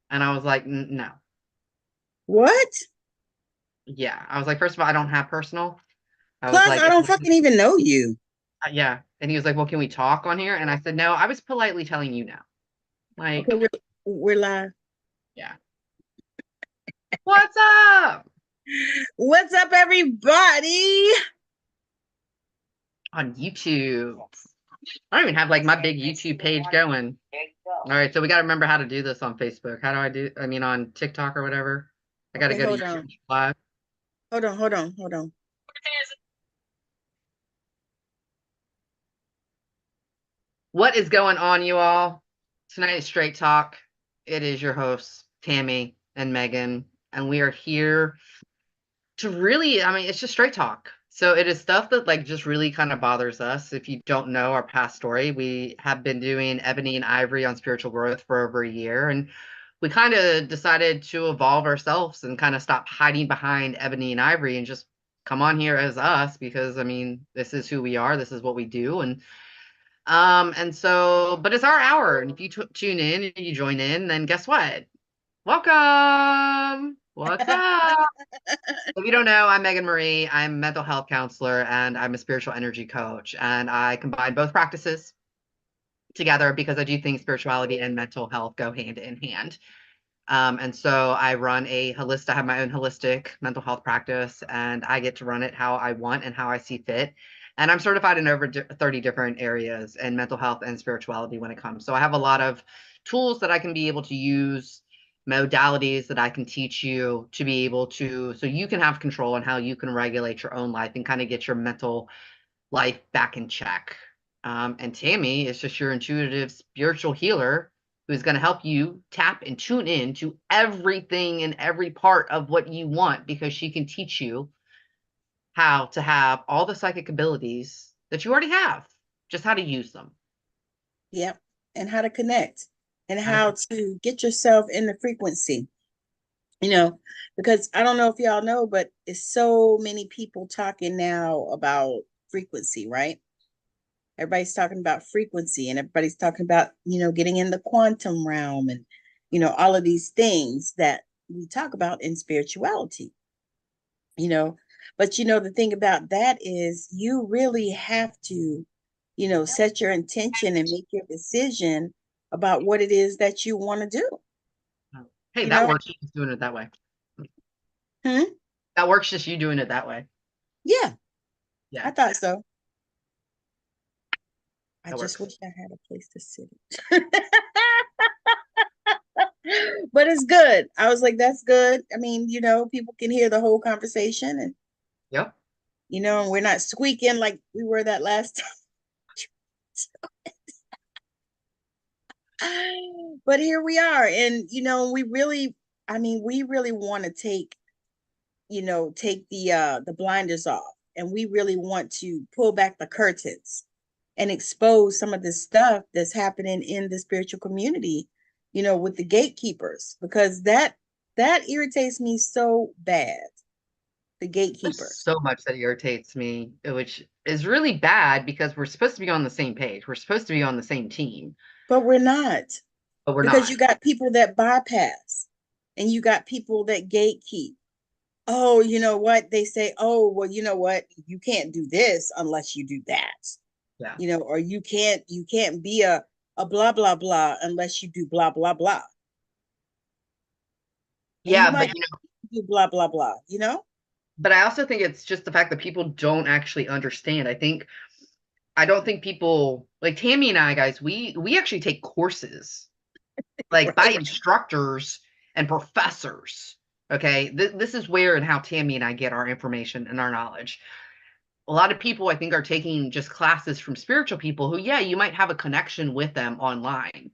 And I was like, No. What? Yeah. I was like, first of all, I don't have personal. I was Plus, like, I don't fucking even know you. yeah. And he was like, well, can we talk on here? And I said, no, I was politely telling you no. Okay, Like, we're live. yeah. What's up? What's up, everybody? On YouTube. I don't even have like my big YouTube page going. All right, so we got to remember how to do this on Facebook. How do I do? I mean, on TikTok or whatever. I got to Okay, go to hold YouTube on. Live. Hold on. What is going on, you all? Tonight is Straight Talk. It is your hosts, Tammy and Megan, and we are here to really, I mean, it's just straight talk. So it is stuff that like just really kind of bothers us. If you don't know our past story, we have been doing Ebony and Ivory on spiritual growth for over a year, and we kind of decided to evolve ourselves and kind of stop hiding behind Ebony and Ivory and just come on here as us because I mean, this is who we are, this is what we do, and so but it's our hour, and if you tune in and you join in, then guess what? Welcome. What's up? If you don't know, I'm Megan Marie. I'm a mental health counselor and I'm a spiritual energy coach. And I combine both practices together because I do think spirituality and mental health go hand in hand. And so I run I have my own holistic mental health practice and I get to run it how I want and how I see fit. And I'm certified in over 30 different areas in mental health and spirituality when it comes. So I have a lot of tools that I can be able to use, modalities that I can teach you to be able to, so you can have control on how you can regulate your own life and kind of get your mental life back in check. And Tammy is just your intuitive spiritual healer who's going to help you tap and tune in to everything and every part of what you want because she can teach you how to have all the psychic abilities that you already have, just how to use them. Yep. And how to connect and How to how to get yourself in the frequency, you know, because I don't know if y'all know, but it's so many people talking now about frequency, right? Everybody's talking about frequency and everybody's talking about, getting in the quantum realm and, all of these things that we talk about in spirituality, you know. But, the thing about that is you really have to, set your intention and make your decision about what it is that you want to do, Hey, you that know. works just doing it that way. Hmm? That works just you doing it that way. Yeah, Yeah, I thought so. I that just works. wish I had a place to sit. But it's good. I was like, that's good. I mean, people can hear the whole conversation and, Yep. we're not squeaking like we were that last time. But here we are. And, we really want to take the blinders off. And we really want to pull back the curtains and expose some of the stuff that's happening in the spiritual community, with the gatekeepers, because that irritates me so bad. The There's gatekeepers. so much that irritates me, which is really bad because we're supposed to be on the same page. We're supposed to be on the same team, But we're not, but we're because not. you got people that bypass and you got people that gatekeep. Oh, you know what? They say, oh, well, you know what? You can't do this unless you do that. Yeah. Or you can't be a blah blah blah unless you do blah blah blah. And you Yeah, might do blah blah blah. but I also think it's just the fact that people don't actually understand. I don't think people like Tammy and I, guys, we actually take courses like by Right. instructors and professors. Okay. This is where and how Tammy and I get our information and our knowledge. A lot of people I think are taking just classes from spiritual people who, yeah, you might have a connection with them online.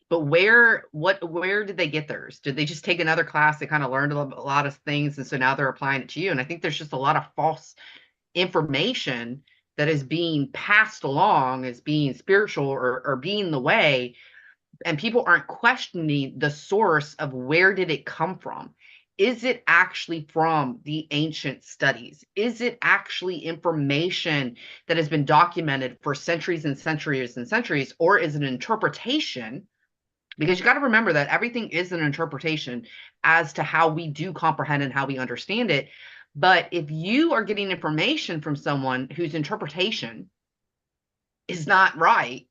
But where did they get theirs? Did they just take another class? They kind of learned a lot of things, and so now they're applying it to you. And I think there's just a lot of false information that is being passed along as being spiritual or being the way, and people aren't questioning the source of where did it come from. Is it actually from the ancient studies? Is it actually information that has been documented for centuries and centuries and centuries, or is it an interpretation Because you got to remember that everything is an interpretation as to how we do comprehend and how we understand it. But if you are getting information from someone whose interpretation is not right,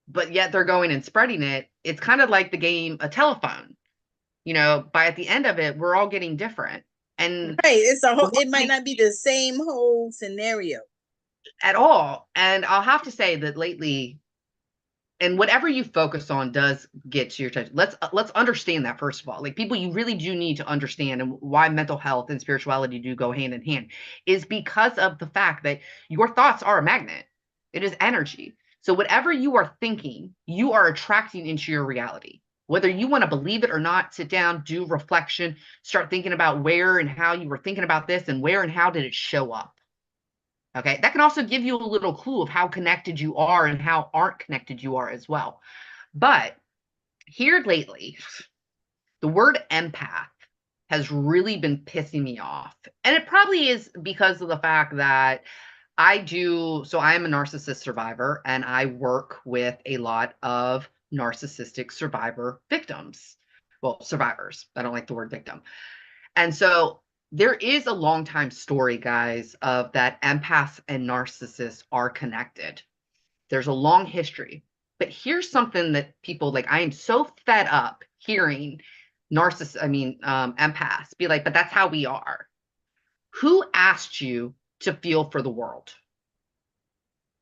but yet they're going and spreading it, it's kind of like the game a telephone. By at the end of it, we're all getting different. And Right. It's a the whole, one it might thing not be the same whole scenario. at all. And I'll have to say that lately, and whatever you focus on does get to your attention. Let's understand that first of all. Like people, you really do need to understand, and why mental health and spirituality do go hand in hand is because of the fact that your thoughts are a magnet. It is energy. So whatever you are thinking, you are attracting into your reality. Whether you want to believe it or not, sit down, do reflection, start thinking about where and how you were thinking about this, and where and how did it show up. Okay, that can also give you a little clue of how connected you are and how aren't connected you are as well. But here lately, the word empath has really been pissing me off. And it probably is because of the fact that I am a narcissist survivor and I work with a lot of narcissistic survivor victims. Well, survivors. I don't like the word victim. And so there is a long time story, guys, of that empaths and narcissists are connected. There's a long history. But here's something that people like, I am so fed up hearing empaths be like, but that's how we are. Who asked you to feel for the world?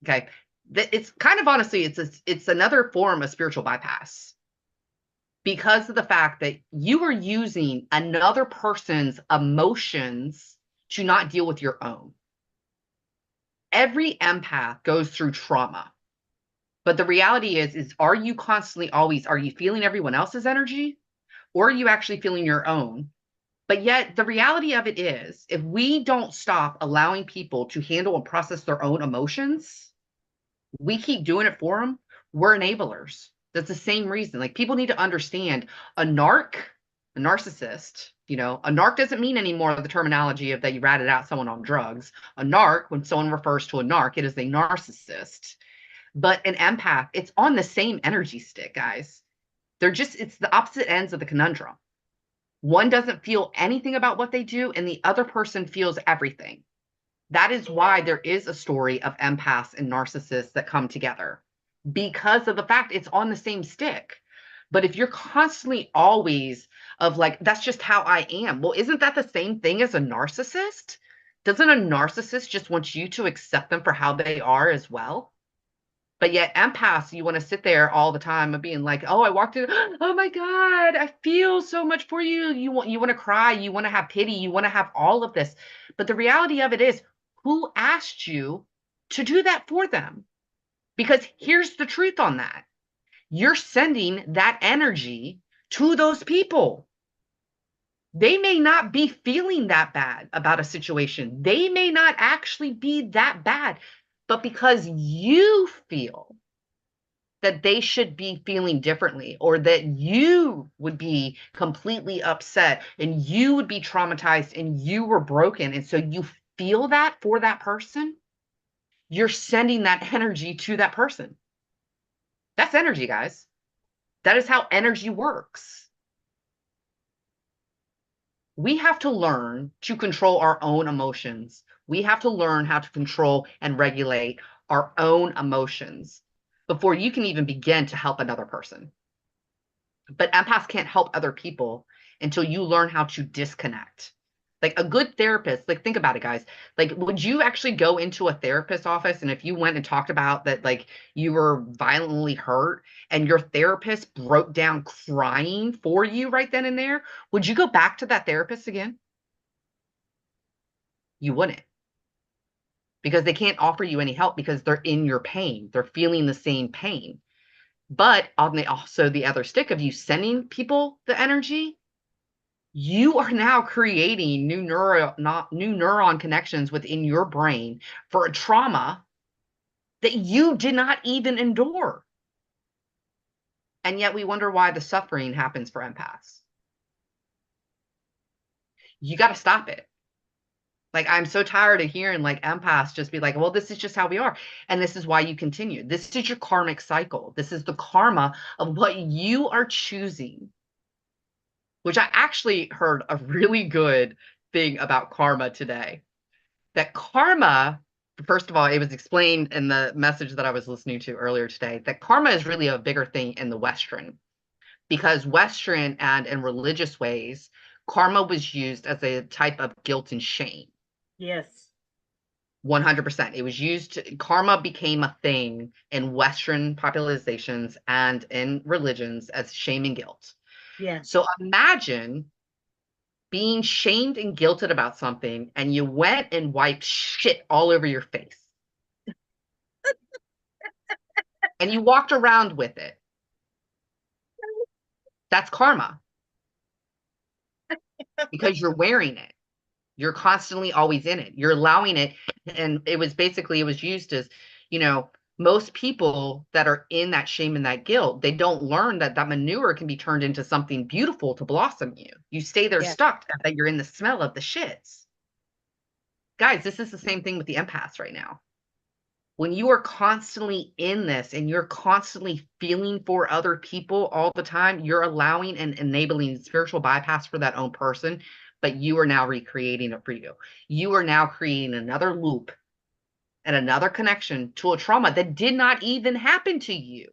Okay. It's kind of honestly, it's another form of spiritual bypass because of the fact that you are using another person's emotions to not deal with your own. Every empath goes through trauma. But the reality is are you constantly always, are you feeling everyone else's energy or are you actually feeling your own? But yet the reality of it is if we don't stop allowing people to handle and process their own emotions, we keep doing it for them, we're enablers. That's the same reason. Like people need to understand a a narcissist, a narc doesn't mean anymore the terminology of that you ratted out someone on drugs. A narc, when someone refers to a narc, it is a narcissist. But an empath, it's on the same energy stick, guys. It's the opposite ends of the conundrum. One doesn't feel anything about what they do, and the other person feels everything. That is why there is a story of empaths and narcissists that come together because of the fact it's on the same stick. But if you're constantly always of like, that's just how I am, well, isn't that the same thing as a narcissist? Doesn't a narcissist just want you to accept them for how they are as well? But yet empaths, you want to sit there all the time of being like, oh, I walked in, oh my God, I feel so much for you. You want to cry, you want to have pity, you want to have all of this. But the reality of it is, who asked you to do that for them? Because here's the truth on that. You're sending that energy to those people. They may not be feeling that bad about a situation. They may not actually be that bad, but because you feel that they should be feeling differently or that you would be completely upset and you would be traumatized and you were broken. And so you feel that for that person, you're sending that energy to that person. That's energy, guys. That is how energy works. We have to learn to control our own emotions. We have to learn how to control and regulate our own emotions before you can even begin to help another person. But empaths can't help other people until you learn how to disconnect. Like a good therapist, like think about it, guys. Like, would you actually go into a therapist's office and if you went and talked about that, like you were violently hurt and your therapist broke down crying for you right then and there, would you go back to that therapist again? You wouldn't because they can't offer you any help because they're in your pain. They're feeling the same pain. But on the other stick of you sending people the energy, you are now creating new neuron connections within your brain for a trauma that you did not even endure. And yet we wonder why the suffering happens for empaths. You got to stop it. Like, I'm so tired of hearing like empaths just be like, well, this is just how we are. And this is why you continue. This is your karmic cycle. This is the karma of what you are choosing, which I actually heard a really good thing about karma today. That karma, first of all, it was explained in the message that I was listening to earlier today, that karma is really a bigger thing in the Western, because Western and in religious ways, karma was used as a type of guilt and shame. Yes. 100%. It was used karma became a thing in Western populations and in religions as shame and guilt. Yeah. So imagine being shamed and guilted about something and you went and wiped shit all over your face and you walked around with it. That's karma because you're wearing it. You're constantly always in it. You're allowing it. And it was basically, it was used as, you know, most people that are in that shame and that guilt, they don't learn that that manure can be turned into something beautiful to blossom you. You stay there Yeah. stuck, that you're in the smell of the shits. Guys, this is the same thing with the empaths right now. When you are constantly in this and you're constantly feeling for other people all the time, you're allowing and enabling spiritual bypass for that own person, but you are now recreating it for you. You are now creating another loop and another connection to a trauma that did not even happen to you.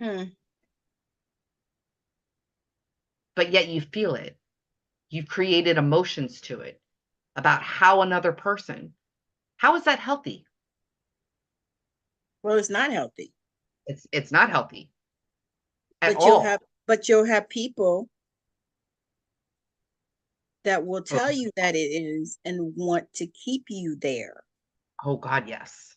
Hmm. But yet you feel it. You've created emotions to it about how another person, how is that healthy? Well, it's not healthy. It's not healthy at But you'll all. have but you'll have people that will tell you that it is and want to keep you there. Oh God, yes.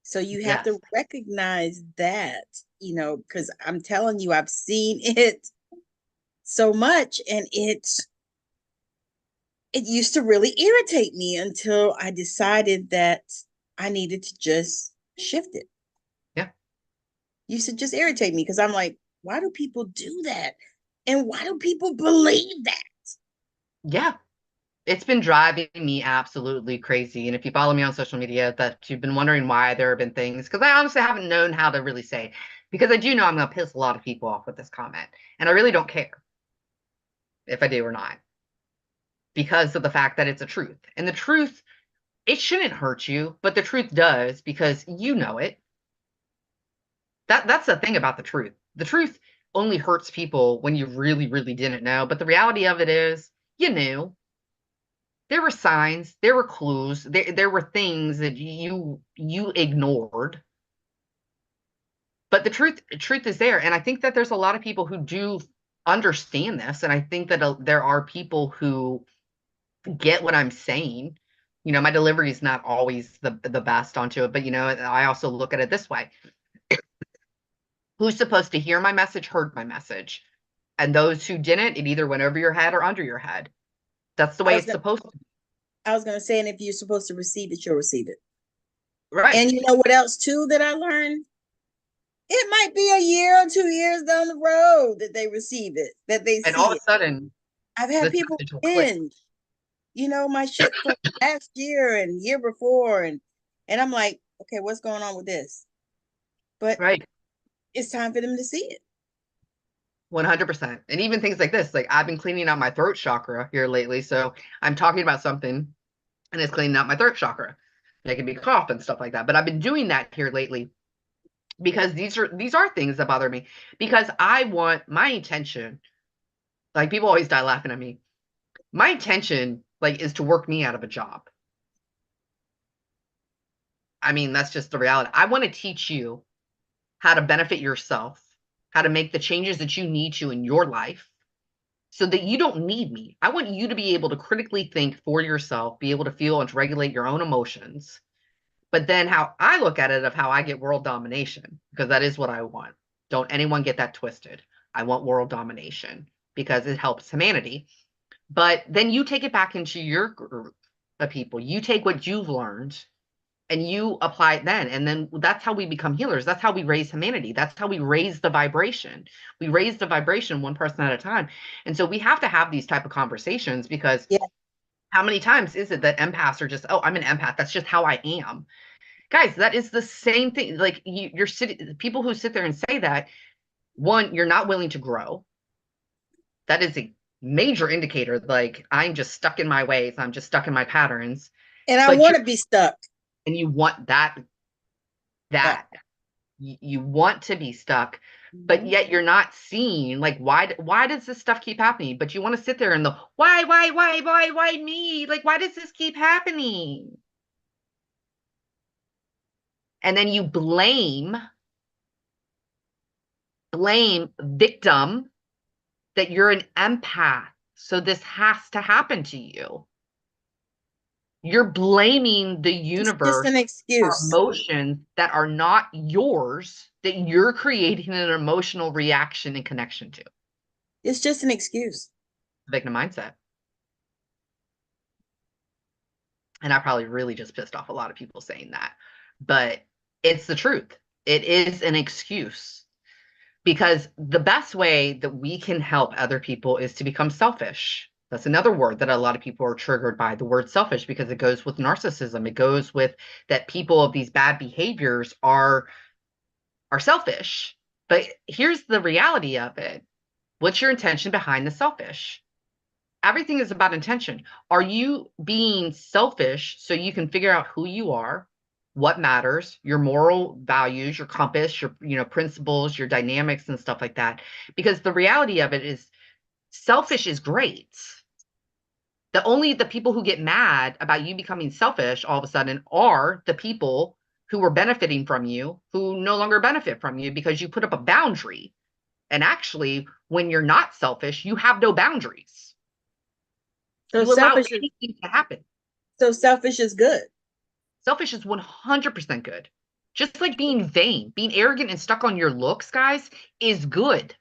So you have Yes. to recognize that, because I'm telling you, I've seen it so much, and it used to really irritate me until I decided that I needed to just shift it. Yeah. It used to just irritate me because I'm like, why do people do that? And why do people believe that? Yeah. It's been driving me absolutely crazy. And if you follow me on social media, that you've been wondering why there have been things, because I honestly haven't known how to really say, because I do know I'm going to piss a lot of people off with this comment. And I really don't care if I do or not, because of the fact that it's a truth. And the truth, it shouldn't hurt you, but the truth does because you know it. That's the thing about the truth. The truth only hurts people when you really, really didn't know. But the reality of it is, you knew. There were signs, there were clues, there were things that you ignored. But the truth is there, and I think that there's a lot of people who do understand this, and I think that there are people who get what I'm saying. You know, my delivery is not always the best onto it, but you know, I also look at it this way: who's supposed to hear my message heard my message, and those who didn't, it either went over your head or under your head. That's the I way was it's gonna, supposed to be. I was gonna say, and if you're supposed to receive it, you'll receive it. Right. And you know what else too that I learned? It might be a year or 2 years down the road that they receive it, that they And all see of it. a sudden, I've had this people message will click. binge, my shit from last year and year before, and I'm like, okay, what's going on with this? But Right. it's time for them to see it. 100%. And even things like this, like I've been cleaning out my throat chakra here lately. So I'm talking about something and it's cleaning out my throat chakra, making me cough and stuff like that. But I've been doing that here lately because these are things that bother me because I want my intention, like people always die laughing at me. My intention like is to work me out of a job. I mean, that's just the reality. I want to teach you how to benefit yourself, how to make the changes that you need to in your life so that you don't need me. I want you to be able to critically think for yourself, be able to feel and to regulate your own emotions. But then how I look at it of how I get world domination, because that is what I want. Don't anyone get that twisted. I want world domination because it helps humanity. But then you take it back into your group of people. You take what you've learned and you apply it then, and then that's how we become healers. That's how we raise humanity. That's how we raise the vibration. We raise the vibration one person at a time. And so we have to have these type of conversations because Yeah. How many times is it that empaths are just, oh, I'm an empath. That's just how I am. Guys, that is the same thing. Like you're sitting, people who sit there and say that, one, you're not willing to grow. That is a major indicator. Like I'm just stuck in my ways. I'm just stuck in my patterns. And I But want you're, to be stuck. and you want Yeah. that you want to be stuck, but Mhm. yet you're not seeing like why does this stuff keep happening? But you want to sit there and the why me? Like why does this keep happening? And then you blame victim that you're an empath. So this has to happen to you. You're blaming the It's just universe an for excuse. emotions that are not yours, that you're creating an emotional reaction and connection to. It's just an excuse. Victim mindset. And I probably really just pissed off a lot of people saying that. But it's the truth. It is an excuse because the best way that we can help other people is to become selfish. That's another word that a lot of people are triggered by, the word selfish, because it goes with narcissism. It goes with that people of these bad behaviors are selfish. But here's the reality of it. What's your intention behind the selfish? Everything is about intention. Are you being selfish so you can figure out who you are, what matters, your moral values, your compass, your principles, your dynamics and stuff like that? Because the reality of it is selfish is great. The people who get mad about you becoming selfish all of a sudden are the people who were benefiting from you, who no longer benefit from you because you put up a boundary. And actually, when you're not selfish, you have no boundaries. So You allow selfish is anything to happen. so selfish is good. Selfish is 100% good. Just like being vain, being arrogant and stuck on your looks, guys, is good.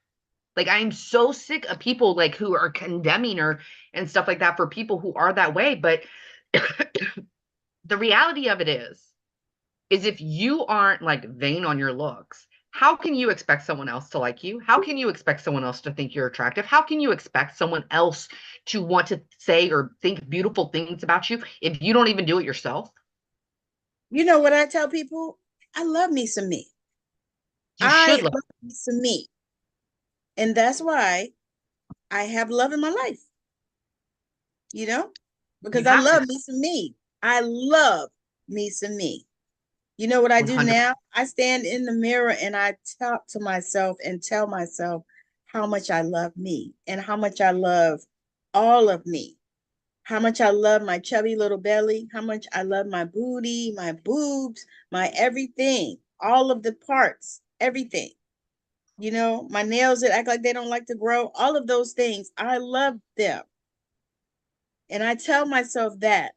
Like I'm so sick of people like who are condemning her and stuff like that for people who are that way. But the reality of it is if you aren't like vain on your looks, how can you expect someone else to like you? How can you expect someone else to think you're attractive? How can you expect someone else to want to say or think beautiful things about you if you don't even do it yourself? You know what I tell people? I love me some me. You I should love. love me some me. And that's why I have love in my life, you know, You because I have to love me some me. I love me some me. You know what I do 100. now? I stand in the mirror and I talk to myself and tell myself how much I love me and how much I love all of me. How much I love my chubby little belly, how much I love my booty, my boobs, my everything, all of the parts, everything. You know, my nails that act like they don't like to grow, all of those things, I love them. And I tell myself that.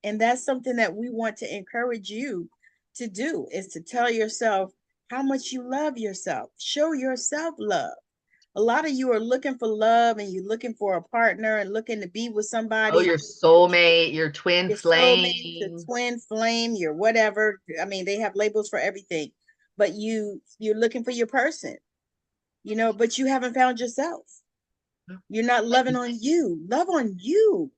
And that's something that we want to encourage you to do is to tell yourself how much you love yourself. Show yourself love. A lot of you are looking for love and you're looking for a partner and looking to be with Oh, somebody, your soulmate, your twin your soulmate, your flame. twin flame, your whatever. I mean, they have labels for everything. But you're looking for your person, you know, but you haven't found yourself. You're not loving on you. Love on you.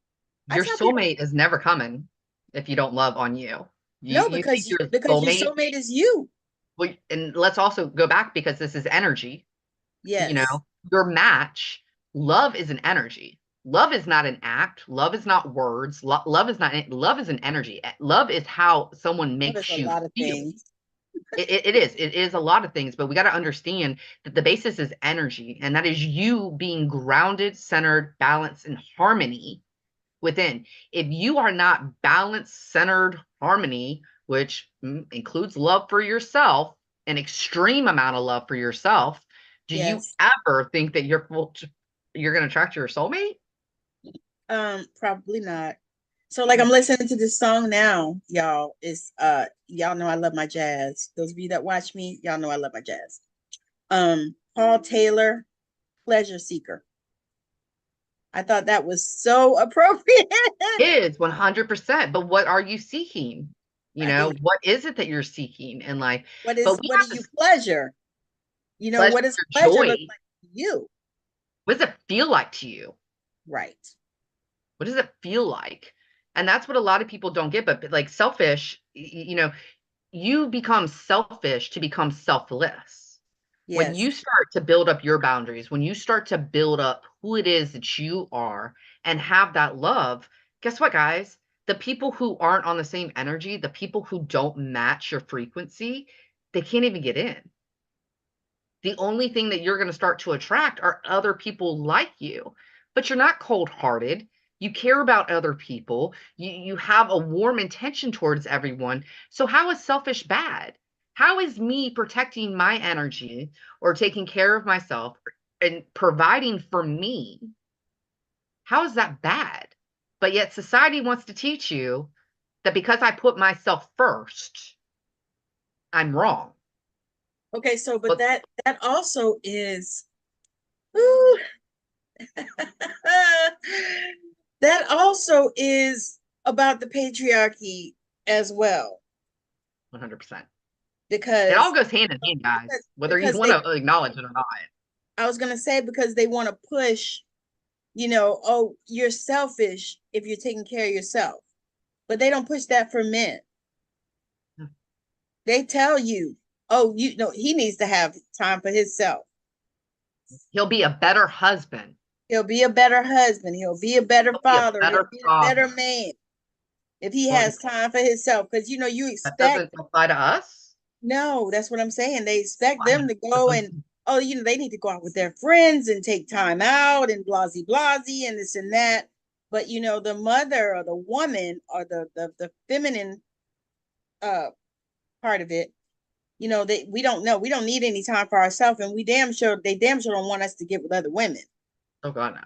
I Your tell people soulmate is never coming if you don't love on you. no, You think you're a because your soulmate. soulmate is you. Well, and let's also go back because this is energy. You Yes. know, your match, love is an energy. Love is not an act. Love is not words. Love is not, love is an energy. Love is how someone Love is makes a you lot of feel. things. It is a lot of things, but we got to understand that the basis is energy, and that is you being grounded, centered, balanced, and harmony within. If you are not balanced, centered, harmony, which includes love for yourself, an extreme amount of love for yourself, do you Yes. ever think that you're going to attract your soulmate? Probably not. So like I'm listening to this song now, y'all. It's y'all know I love my jazz. Those of you that watch me, y'all know I love my jazz. Paul Taylor, Pleasure Seeker. I thought that was so appropriate. It is 100%. But what are you seeking? I think What is it that you're seeking in life? But we what do have you to pleasure? You know, pleasure what does your pleasure look joy. like to you? What does it feel like to you? Right. What does it feel like? And that's what a lot of people don't get. But like selfish, you become selfish to become selfless. When Yes. you start to build up your boundaries, when you start to build up who it is that you are and have that love, guess what, guys? The people who aren't on the same energy, the people who don't match your frequency, they can't even get in. The only thing that you're going to start to attract are other people like you. But you're not cold-hearted. You care about other people. You have a warm intention towards everyone. So how is selfish bad? How is me protecting my energy or taking care of myself and providing for me? How is that bad? But yet society wants to teach you that because I put myself first, I'm wrong. Okay, so but But that also is ooh, that also is about the patriarchy as well. 100%. It all Because goes hand in hand, guys, whether you because want they to acknowledge it or not. I was gonna say because they want to push, oh, you're selfish if you're taking care of yourself. But they don't push that for men. They tell you, oh, he needs to have time for himself. He'll be a better husband. He'll be a better husband. He'll be a better He'll be a father. He'll better be a better father. man if he Well, has time for himself. Because you that expect doesn't apply to us. no, that's what I'm saying. They expect Why? them to go and oh, they need to go out with their friends and take time out and blasey blasey and this and that. But the mother or the woman or the feminine uh part of it, we don't know. We don't need any time for ourselves, and they damn sure don't want us to get with other women. Oh God, no.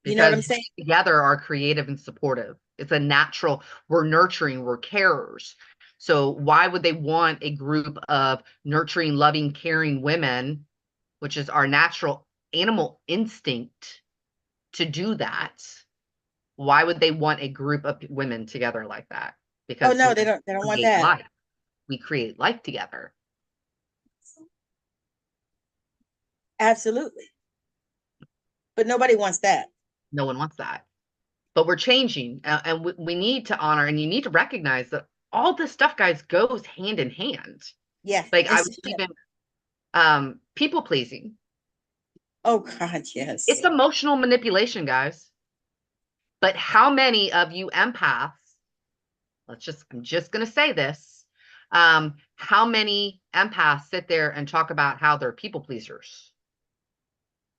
You know what Because I'm saying? together are creative and supportive. It's a natural, we're nurturing, we're carers. So why would they want a group of nurturing, loving, caring women, which is our natural animal instinct to do that? Why would they want a group of women together like that? Oh Because no, we they don't want create that. life. We create life together. Absolutely. But nobody wants that. No one wants that. But we're changing, and we need to honor, and you need to recognize that all this stuff, guys, goes hand in hand. Yeah. Like I It's was even people pleasing. oh God, yes. It's emotional manipulation, guys. But how many of you empaths, I'm just gonna say this. How many empaths sit there and talk about how they're people pleasers?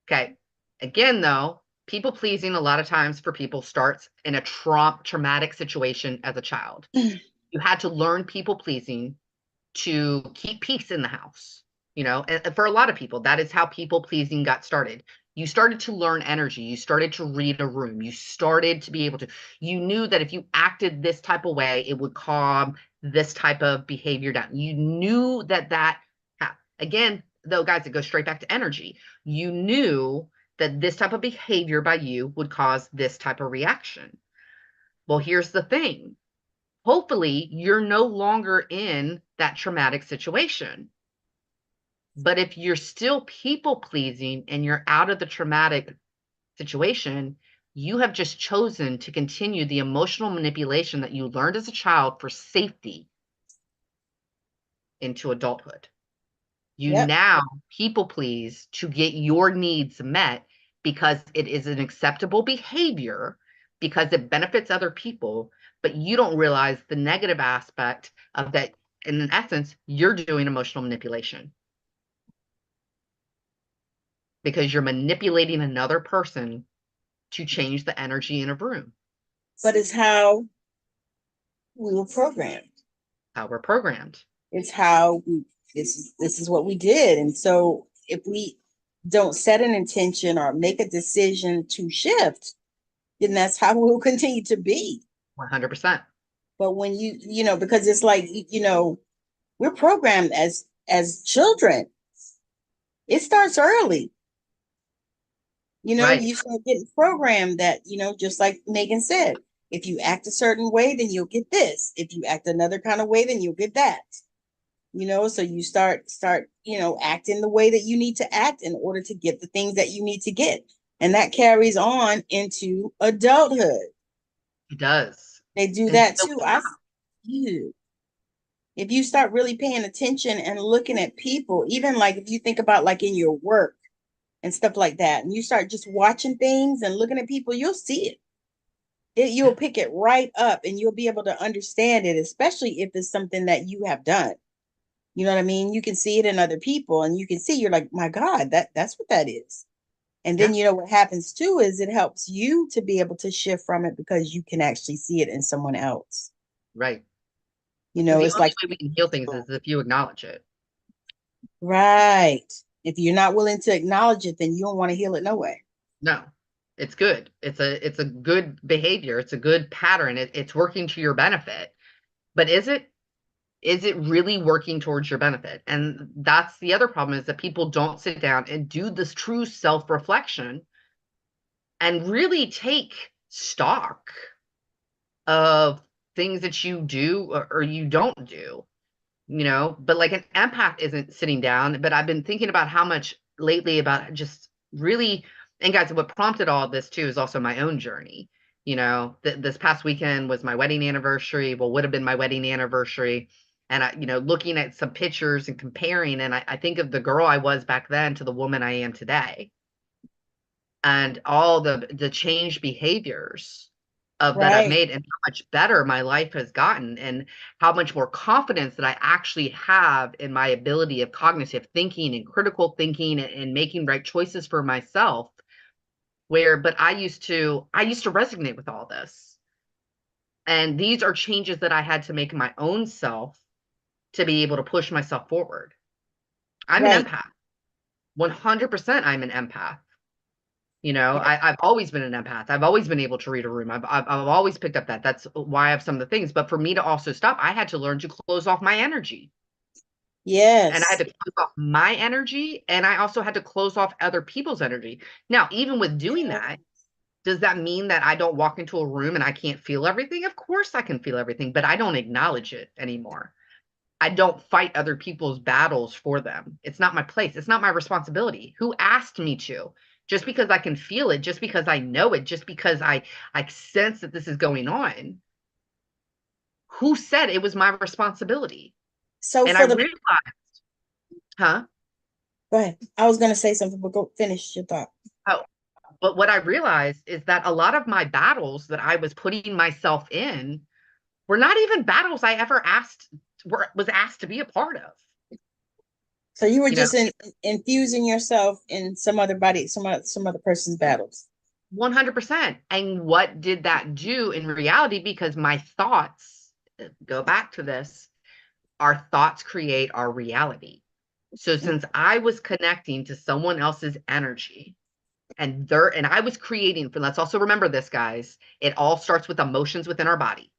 Okay. Again, though, people pleasing a lot of times for people starts in a traumatic situation as a child. You had to learn people pleasing to keep peace in the house. And for a lot of people, that is how people pleasing got started. You started to learn energy. You started to read a room. You started to be able to, you knew that if you acted this type of way, it would calm this type of behavior down. You knew again, though, guys, it goes straight back to energy. You knew that this type of behavior by you would cause this type of reaction. Well, here's the thing. Hopefully, you're no longer in that traumatic situation. But if you're still people pleasing and you're out of the traumatic situation, you have just chosen to continue the emotional manipulation that you learned as a child for safety into adulthood. You Yep. now people please to get your needs met because it is an acceptable behavior, because it benefits other people, but you don't realize the negative aspect of that. In essence, you're doing emotional manipulation because you're manipulating another person to change the energy in a room. But it's how we were programmed. How we're programmed. It's how this is what we did. And so if we don't set an intention or make a decision to shift, then that's how we'll continue to be. 100%. But when because it's like, we're programmed as children. It starts early. Right. You start getting programmed that, just like Megan said, if you act a certain way, then you'll get this. If you act another kind of way, then you'll get that. So you start acting the way that you need to act in order to get the things that you need to get. And that carries on into adulthood. It does. They do And that so, too. You, if you start really paying attention and looking at people, even like if you think about like in your work and stuff like that, and you start just watching things and looking at people, you'll see it. You'll pick it right up and you'll be able to understand it, especially if it's something that you have done. You know what I mean? You can see it in other people and you can see, you're like, my God, that's what that is. And then yeah, you know what happens too is it helps you to be able to shift from it because you can actually see it in someone else. right. You Because know, the it's only like, way we can heal things is if you acknowledge it. right. If you're not willing to acknowledge it, then you don't want to heal it no way. No, it's good. It's a good behavior. It's a good pattern. It's working to your benefit. But is it really working towards your benefit? And that's the other problem, is that people don't sit down and do this true self-reflection and really take stock of things that you do or you don't do, but like an empath isn't sitting down. But I've been thinking about how much lately about just really, and guys, what prompted all of this too is also my own journey. This past weekend was my wedding anniversary. Well, would have been my wedding anniversary. And looking at some pictures and comparing, and I think of the girl I was back then to the woman I am today, and all the changed behaviors of that I've Right. made, and how much better my life has gotten, and how much more confidence that I actually have in my ability of cognitive thinking and critical thinking, and making right choices for myself. But I used to resonate with all this. And these are changes that I had to make in my own self to be able to push myself forward. I'm an Right. empath. 100% I'm an empath. Yeah. I've always been an empath. I've always been able to read a room. I've always picked up that. That's why I have some of the things. But for me to also stop, I had to learn to close off my energy. And I had Yes. to close off my energy. And I also had to close off other people's energy. Now, even with doing Yeah. that, does that mean that I don't walk into a room and I can't feel everything? Of course I can feel everything, but I don't acknowledge it anymore. I don't fight other people's battles for them. It's not my place. It's not my responsibility. Who asked me to? Just because I can feel it, just because I know it, just because I sense that this is going on. Who said it was my responsibility? So And I for the, realized, huh? go ahead. I was going to say something, but go finish your thought. Oh, but what I realized is that a lot of my battles that I was putting myself in were not even battles I ever was asked to be a part of. So you were You know, just infusing yourself in some other body, some other person's battles. 100%. And what did that do in reality? Because my thoughts, go back to this, our thoughts create our reality. So since I was connecting to someone else's energy, and I was creating, let's also remember this, guys, it all starts with emotions within our body.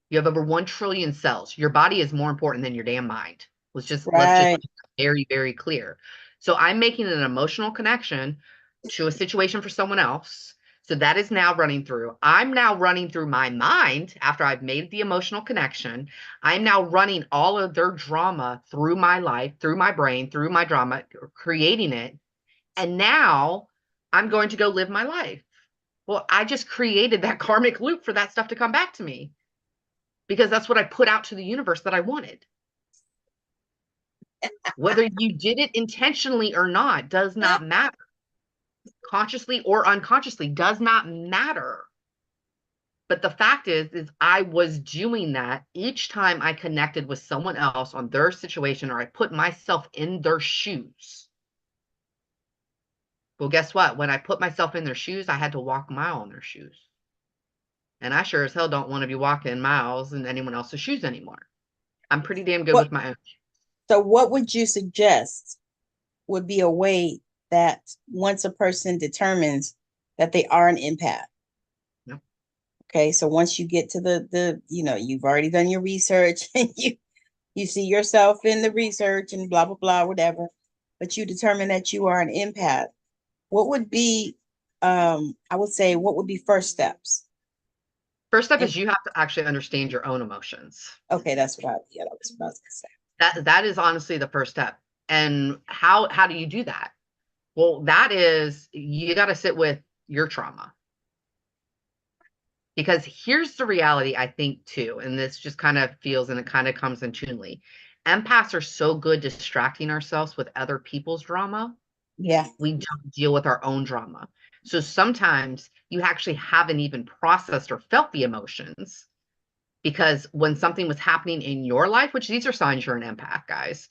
You have over 1 trillion cells. Your body is more important than your damn mind. Let's just Right. be very, very clear. So I'm making an emotional connection to a situation for someone else. So that is now running through. I'm now running through my mind after I've made the emotional connection. I'm now running all of their drama through my life, through my brain, through my drama, creating it. And now I'm going to go live my life. Well, I just created that karmic loop for that stuff to come back to me, because that's what I put out to the universe that I wanted. Whether you did it intentionally or not does not matter. Consciously or unconsciously does not matter. But the fact is I was doing that each time I connected with someone else on their situation, or I put myself in their shoes. Well, guess what? When I put myself in their shoes, I had to walk a mile in their shoes. And I sure as hell don't want to be walking miles in anyone else's shoes anymore. I'm pretty damn good What, with my own. so what would you suggest would be a way that once a person determines that they are an empath? Yep. Okay, so once you get to you've already done your research and you see yourself in the research and blah blah blah whatever, but you determine that you are an empath. What would be I would say what would be first steps? First step And is you have to actually understand your own emotions. okay, that's what I yeah, that was what I was gonna say. That is honestly the first step. And how do you do that? Well, that is, you got to sit with your trauma. Because here's the reality, I think, too, and this just kind of feels and it kind of comes intuitively. Empaths are so good distracting ourselves with other people's drama, Yeah. we don't deal with our own drama. So sometimes you actually haven't even processed or felt the emotions because when something was happening in your life, which these are signs you're an empath, guys,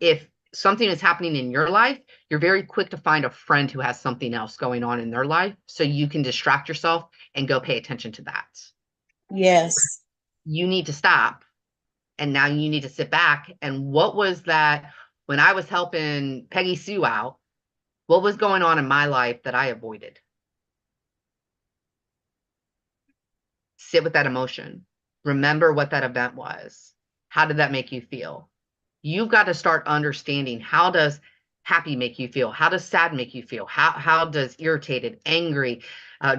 if something is happening in your life, you're very quick to find a friend who has something else going on in their life so you can distract yourself and go pay attention to that. Yes. You need to stop and now you need to sit back. And what was that when I was helping Peggy Sue out? What was going on in my life that I avoided? Sit with that emotion. Remember what that event was. How did that make you feel? You've got to start understanding, how does happy make you feel? How does sad make you feel? How does irritated, angry,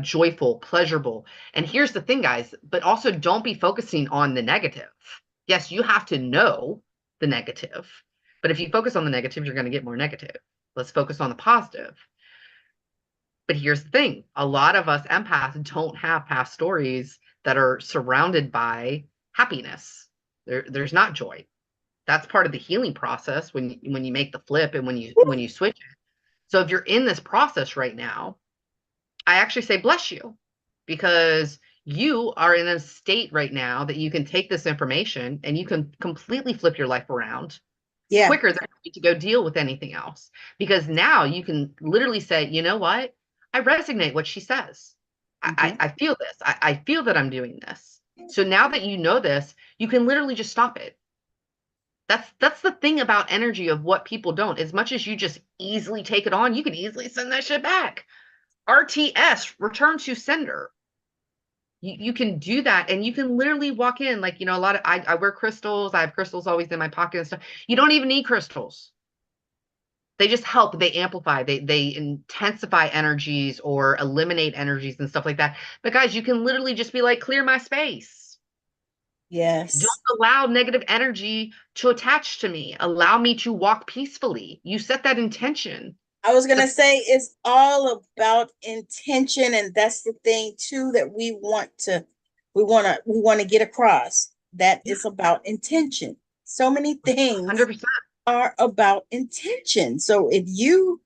joyful, pleasurable? And here's the thing, guys, but also don't be focusing on the negative. Yes, you have to know the negative, but if you focus on the negative, you're going to get more negative. Let's focus on the positive. But here's the thing, a lot of us empaths don't have past stories that are surrounded by happiness. There's not joy. That's part of the healing process when you make the flip and when you switch it. So if you're in this process right now, I actually say bless you, because you are in a state right now that you can take this information and you can completely flip your life around Yeah. quicker than you need to go deal with anything else. Because now you can literally say, you know what? I resonate what she says. I feel this. I feel that I'm doing this. So now that you know this, you can literally just stop it. That's the thing about energy of what people don't. As much as you just easily take it on, you can easily send that shit back. RTS, return to sender. You can do that and you can literally walk in like, a lot of, I wear crystals. I have crystals always in my pocket and stuff. You don't even need crystals. They just help. They amplify. They intensify energies or eliminate energies and stuff like that. But guys, you can literally just be like, clear my space. Don't Yes. allow negative energy to attach to me. Allow me to walk peacefully. You set that intention. I was gonna say it's all about intention, and that's the thing too that we want to get across. That Yeah, it's about intention. So many things 100%. are about intention. So if you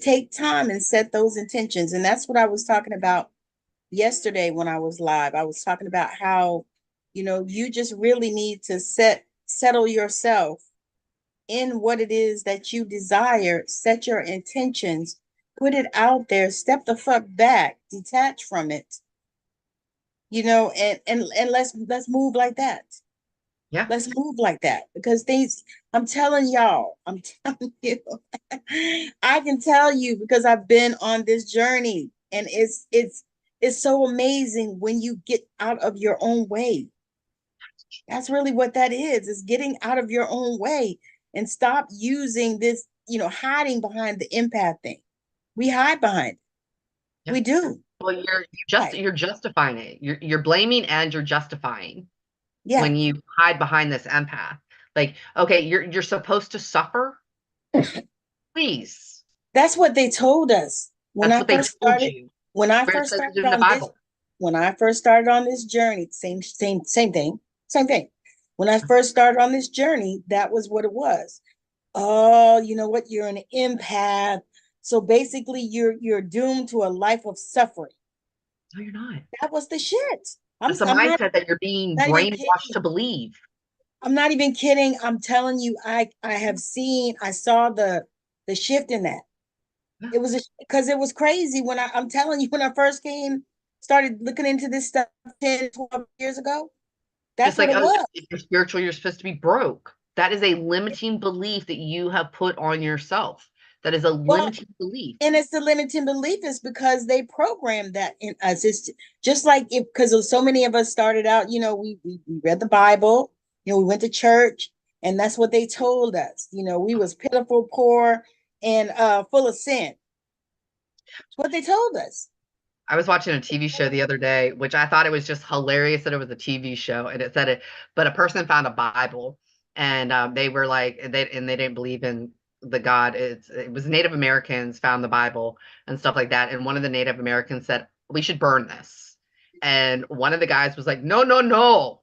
take time and set those intentions, and that's what I was talking about yesterday when I was live. I was talking about how, you just really need to settle yourself in what it is that you desire, set your intentions, put it out there, step the fuck back, detach from it, and let's move like that. Yeah. Let's move like that because things, I'm telling y'all, I'm telling you, I can tell you because I've been on this journey and it's so amazing when you get out of your own way. That's really what that is getting out of your own way and stop using this, hiding behind the empath thing. We hide behind it. Yeah. We do. Well, you're justifying it. You're blaming and you're justifying Yeah. when you hide behind this empath. Like, okay, you're supposed to suffer. Please. That's what they told us when That's I what they first told started. you. When I Where it first says started it in the on this, Bible. when I first started on this journey, same thing, same thing. When I first started on this journey, that was what it was. Oh, you know what? You're an empath. So basically you're doomed to a life of suffering. No, you're not. That was the shit. I'm That's a I'm mindset that you're being not even brainwashed kidding. to believe. I'm not even kidding. I'm telling you, I saw the shift in that. Yeah. It was because it was crazy when I'm telling you, when I first started looking into this stuff 10, 12 years ago. That's Just what like, it oh, was. if you're spiritual, you're supposed to be broke. That is a limiting belief that you have put on yourself. That is a Well, limiting belief. and it's the limiting belief is because they programmed that in us. It's just like if because so many of us started out, we read the Bible, we went to church, and that's what they told us. We was pitiful, poor, and full of sin. That's what they told us. I was watching a TV show the other day, which I thought it was just hilarious that it was a TV show, and it said it, but a person found a Bible, and they were like, they didn't believe in the God. It was Native Americans found the Bible and stuff like that. And one of the Native Americans said, we should burn this. And one of the guys was like, no, no, no.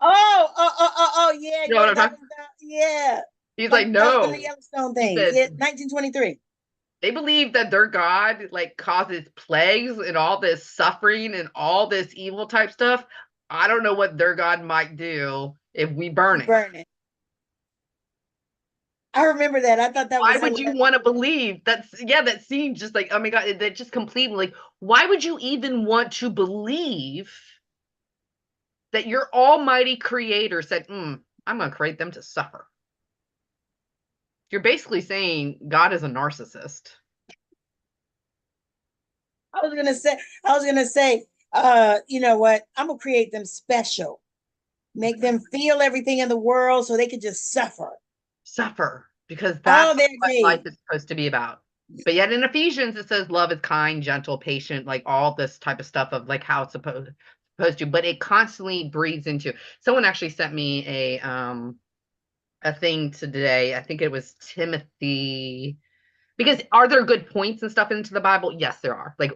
Yeah, You know what yeah, I'm that talking? was yeah. He's like, From the no. Yellowstone He thing. said, Yeah, 1923. they believe that their God like causes plagues and all this suffering and all this evil type stuff. I don't know what their God might do if we burn it. Burn it. I remember that. I thought that Why was would you hilarious. want to believe that's yeah, that seemed just like, oh my God, that just completely like, why would you even want to believe that your almighty creator said, I'm gonna create them to suffer? You're basically saying God is a narcissist. I was gonna say, you know what? I'm gonna create them special, make them feel everything in the world so they could just suffer Suffer, because all that's their what life days. is supposed to be about. But yet in Ephesians it says love is kind, gentle, patient, like all this type of stuff of like how it's supposed to, but it constantly breathes into. Someone actually sent me a thing today. I think it was Timothy. Because are there good points and stuff into the Bible? Yes, there are. Like,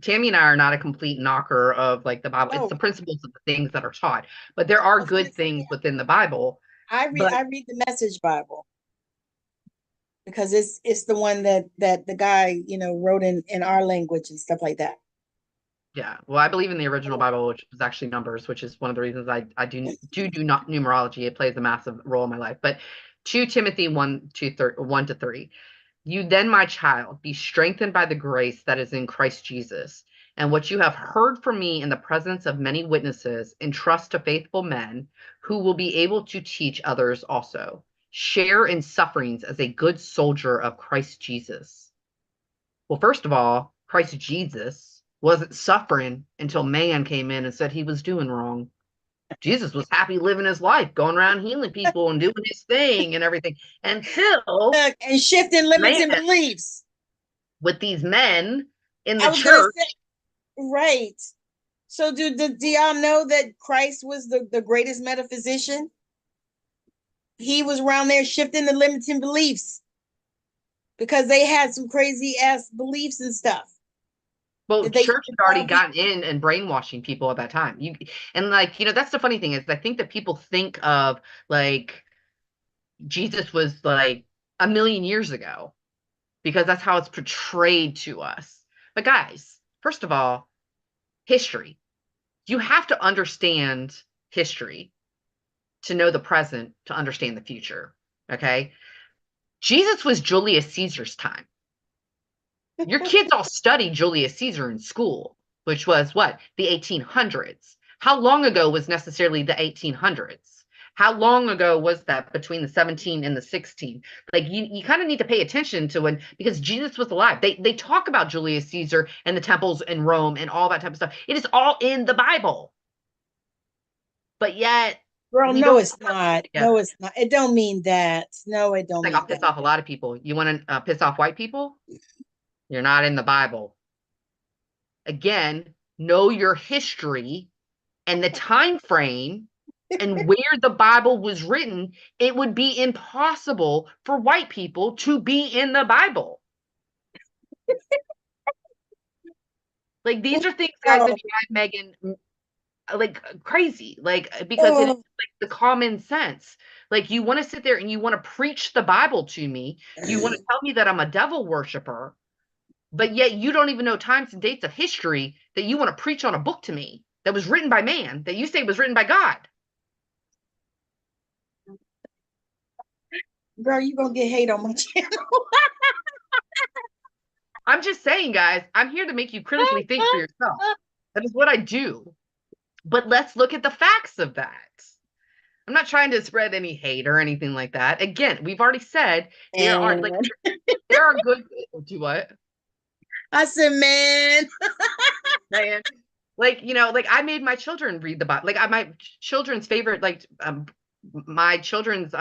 Tammy and I are not a complete knocker of like the Bible. It's the Oh, principles of the things that are taught, but there I are was gonna good say, things within the Bible. But I read the Message Bible because it's the one that the guy wrote in our language and stuff like that. yeah, well, I believe in the original Bible, which is actually Numbers, which is one of the reasons I do not numerology. It plays a massive role in my life. But 2 Timothy 1 to 3. You then, my child, be strengthened by the grace that is in Christ Jesus. And what you have heard from me in the presence of many witnesses, entrust to faithful men who will be able to teach others also. Share in sufferings as a good soldier of Christ Jesus. Well, first of all, Christ Jesus wasn't suffering until man came in and said he was doing wrong. Jesus was happy living his life, going around healing people and doing his thing and everything until And shifting limits man, and beliefs. with these men in I the was gonna church. say, right. So do y'all know that Christ was the greatest metaphysician? He was around there shifting the limiting beliefs because they had some crazy ass beliefs and stuff Well, that they used church to had already tell gotten people. in and brainwashing people at that time. And like, that's the funny thing is I think that people think of like Jesus was like a million years ago because that's how it's portrayed to us. But guys, first of all, history. You have to understand history to know the present, to understand the future. Okay? Jesus was Julius Caesar's time. Your kids all studied Julius Caesar in school, which was what? The 1800s. How long ago was necessarily the 1800s? How long ago was that between the 17 and the 16? Like you kind of need to pay attention to when because Jesus was alive. They talk about Julius Caesar and the temples in Rome and all that type of stuff. It is all in the Bible. But yet Girl, we no, don't it's put it not. No, together. it's not. It don't mean that. No, it don't Like I'll mean piss that. off a lot of people. You want to piss off white people? You're not in the Bible. Again, know your history and the time frame and where the Bible was written. It would be impossible for white people to be in the Bible. Like these are things, guys, that Girl, drive Megan like crazy. Like because it is oh, like the common sense. Like you want to sit there and you want to preach the Bible to me. You want to tell me that I'm a devil worshiper, but yet you don't even know times and dates of history that you want to preach on a book to me that was written by man that you say was written by God. girl, you gonna get hate on my channel. I'm just saying, guys, I'm here to make you critically think for yourself. That is what I do. But let's look at the facts of that. I'm not trying to spread any hate or anything like that. Again, we've already said And there are good do what? I said, man, Man. Like, like I made my children read the Bible. Like my children's favorite, like my children's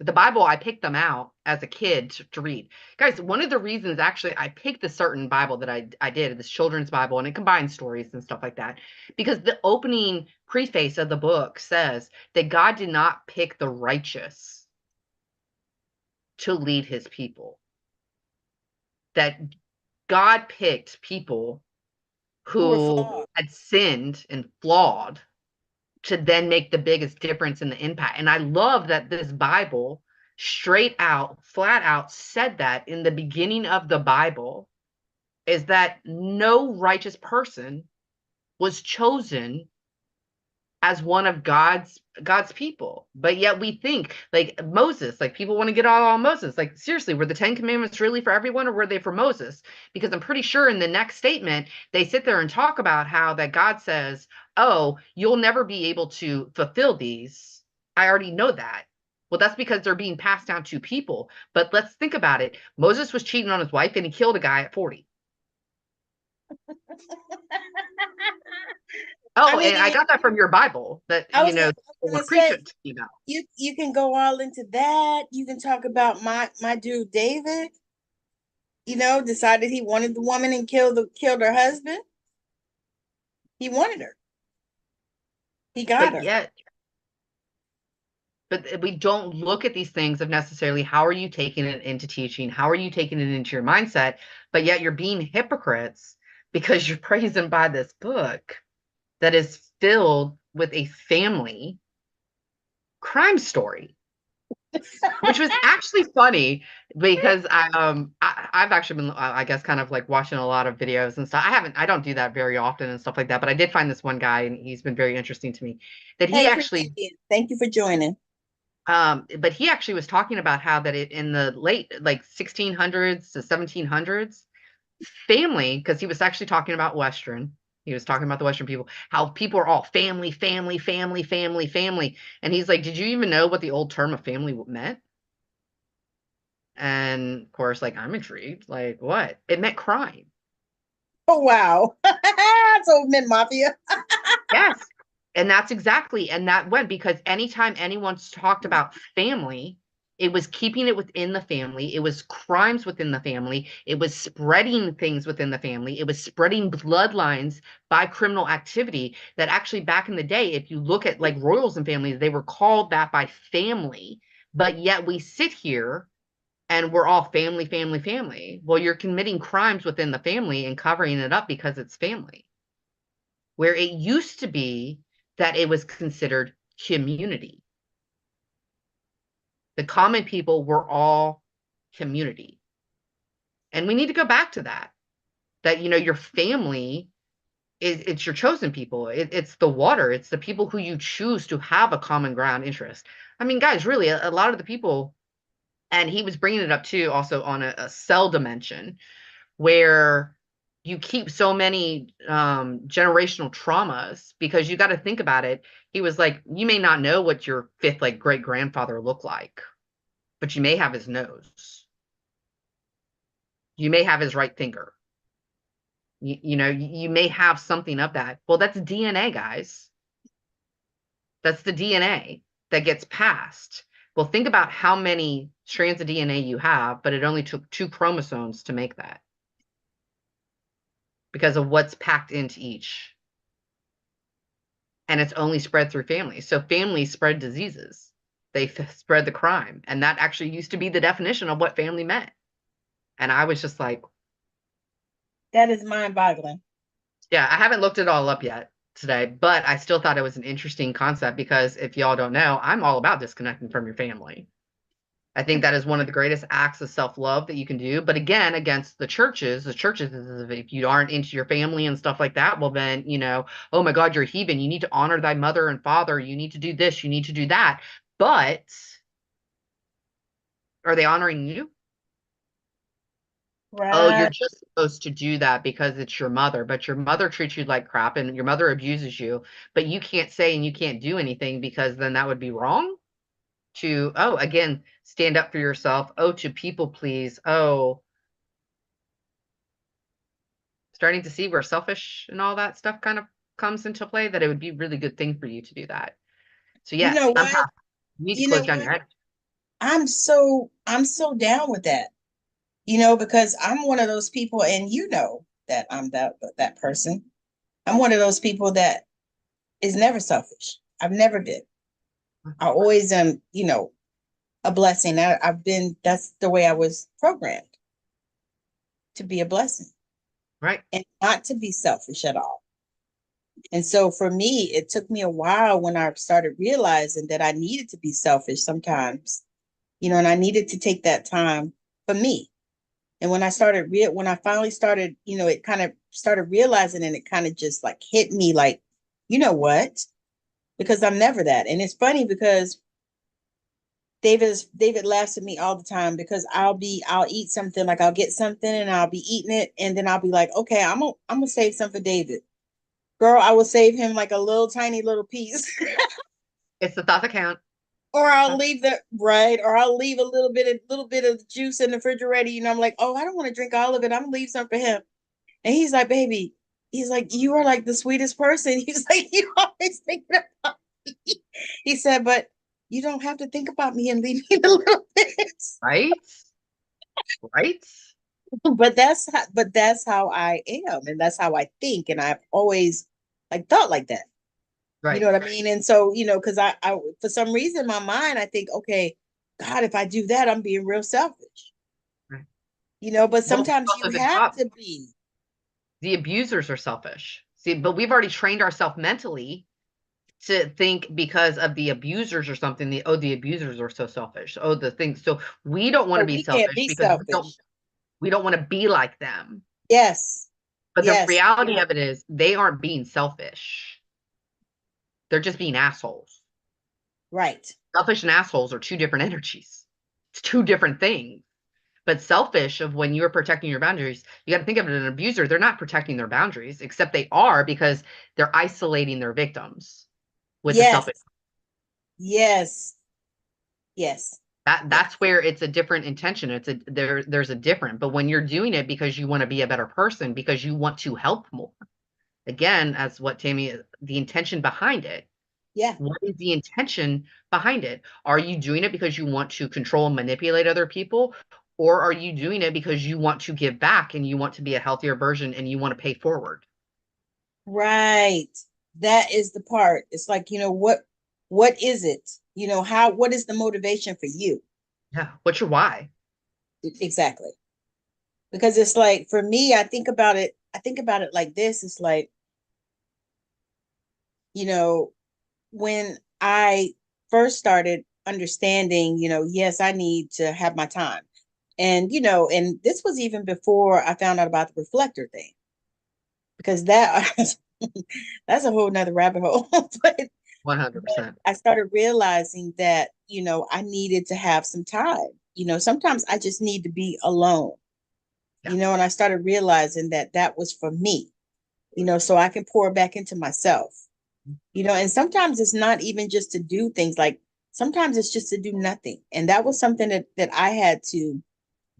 the Bible, I picked them out as a kid to read. Guys, one of the reasons actually I picked the certain Bible that I did, this children's Bible, and it combines stories and stuff like that, because the opening preface of the book says that God did not pick the righteous. to lead his people. That God picked people Who were who flawed. had sinned and flawed to then make the biggest difference in the impact. And I love that this Bible straight out, flat out said that in the beginning of the Bible is that no righteous person was chosen as one of God's people. But yet we think like Moses, like people want to get all on Moses. Like seriously, were the 10 commandments really for everyone or were they for Moses? Because I'm pretty sure in the next statement they sit there and talk about how that God says, "Oh, you'll never be able to fulfill these. I already know that." Well, that's because they're being passed down to people. But let's think about it. Moses was cheating on his wife and he killed a guy at 40. I Oh, and I mean, got that from your Bible that, I was gonna, we're say preaching to you about. you can go all into that. You can talk about my dude David. Decided he wanted the woman and killed her husband. He wanted her. He got But her. yet, but we don't look at these things of necessarily how are you taking it into teaching? How are you taking it into your mindset? But yet you're being hypocrites because you're praising by this book that is filled with a family crime story, which was actually funny because I've actually been I guess kind of like watching a lot of videos and stuff. I don't do that very often and stuff like that, but I did find this one guy and he's been very interesting to me that he Hey, pretty actually Indian, thank you for joining. but he actually was talking about how that it in the late like 1600s to 1700s family, because he was actually talking about Western. He was talking about the Western people, how people are all family, family, family, family, family. And he's like, did you even know what the old term of family meant? And of course, like, I'm intrigued. Like, what? It meant crime. Oh wow. So men mafia. Yes. And that's exactly, and that went because anytime anyone's talked about family, it was keeping it within the family. It was crimes within the family. It was spreading things within the family. It was spreading bloodlines by criminal activity that actually back in the day, if you look at like royals and families, they were called that by family. But yet we sit here and we're all family, family, family. Well, you're committing crimes within the family and covering it up because it's family where it used to be that it was considered community. The common people were all community. And we need to go back to that. That, your family it's your chosen people. It's the water. It's the people who you choose to have a common ground interest. I mean, guys, really, a lot of the people, and he was bringing it up too, also on a cell dimension, where you keep so many generational traumas because you got to think about it. He was like, you may not know what your fifth like great grandfather looked like, but you may have his nose. You may have his right finger. You may have something of that. Well, that's DNA, guys. That's the DNA that gets passed. Well, think about how many strands of DNA you have, but it only took 2 chromosomes to make that because of what's packed into each. And it's only spread through families. So families spread diseases. They spread the crime. And that actually used to be the definition of what family meant. And I was just like, That is mind-boggling. yeah, I haven't looked it all up yet today, but I still thought it was an interesting concept because if y'all don't know, I'm all about disconnecting from your family. I think that is one of the greatest acts of self-love that you can do. But again, against the churches is if you aren't into your family and stuff like that, well then, oh my God, you're a heathen. You need to honor thy mother and father. You need to do this. You need to do that. But are they honoring you? Oh, you're Right. just supposed to do that because it's your mother, but your mother treats you like crap and your mother abuses you, but you can't say and you can't do anything because then that would be wrong to, oh, again, stand up for yourself. Oh, to people please. Oh, starting to see where selfish and all that stuff kind of comes into play, that it would be a really good thing for you to do that. So You yes, know I'm what? happy. You need to You know close down what? your head. I'm so down with that. Because I'm one of those people, and that I'm that person. I'm one of those people that is never selfish. I've never been. I always am, a blessing. That's the way I was programmed, to be a blessing Right. and not to be selfish at all. And so for me, it took me a while when I started realizing that I needed to be selfish sometimes, and I needed to take that time for me. And when I finally started, it kind of started realizing, and it kind of just like hit me like, you know what? Because I'm never that. And it's funny because David laughs at me all the time because I'll eat something, like I'll get something and I'll be eating it, and then I'll be like, okay, I'm gonna save some for David. Girl, I will save him like a little tiny little piece. It's the thought that count. Or I'll leave the right, or I'll leave a little bit of juice in the refrigerator. I'm like, oh, I don't want to drink all of it. I'm gonna leave some for him. And he's like, baby, he's like, you are like the sweetest person. He's like, you always thinking about me. He said, but you don't have to think about me and leave me a little bit. Right. Right. But that's how I am, and that's how I think, and I've always like thought like that. You know Right. what I mean? And so, because I for some reason in my mind I think, okay, God, if I do that, I'm being real selfish. Right. But Well, we've sometimes you also been have taught to be. the abusers are selfish. See, but we've already trained ourselves mentally to think because of the abusers or something, the abusers are so selfish. Oh, the things. So we don't want So to be we can't selfish be because selfish. we don't want to be like them. Yes. But the Yes. reality of it is they aren't being selfish. They're just being assholes. Right. Selfish and assholes are two different energies. It's two different things. But selfish of when you're protecting your boundaries, you got to think of it as an abuser. They're not protecting their boundaries, except they are because they're isolating their victims with the Yes. selfish. Yes. Yes. Yes. That's where it's a different intention. There's a different, but when you're doing it because you want to be a better person, because you want to help more, again, as what Tammy, the intention behind it. Yeah. What is the intention behind it? Are you doing it because you want to control and manipulate other people? Or are you doing it because you want to give back and you want to be a healthier version and you want to pay forward? Right. That is the part. It's like, what is it? What is the motivation for you? Yeah. What's your why? Exactly. Because it's like for me, I think about it like this. It's like, you know, when I first started understanding, yes, I need to have my time. And this was even before I found out about the reflector thing, because that that's a whole nother rabbit hole. but 100%. I started realizing that, I needed to have some time. Sometimes I just need to be alone, Yeah. and I started realizing that that was for me, so I can pour back into myself. And sometimes it's not even just to do things, like sometimes it's just to do nothing. And that was something that I had to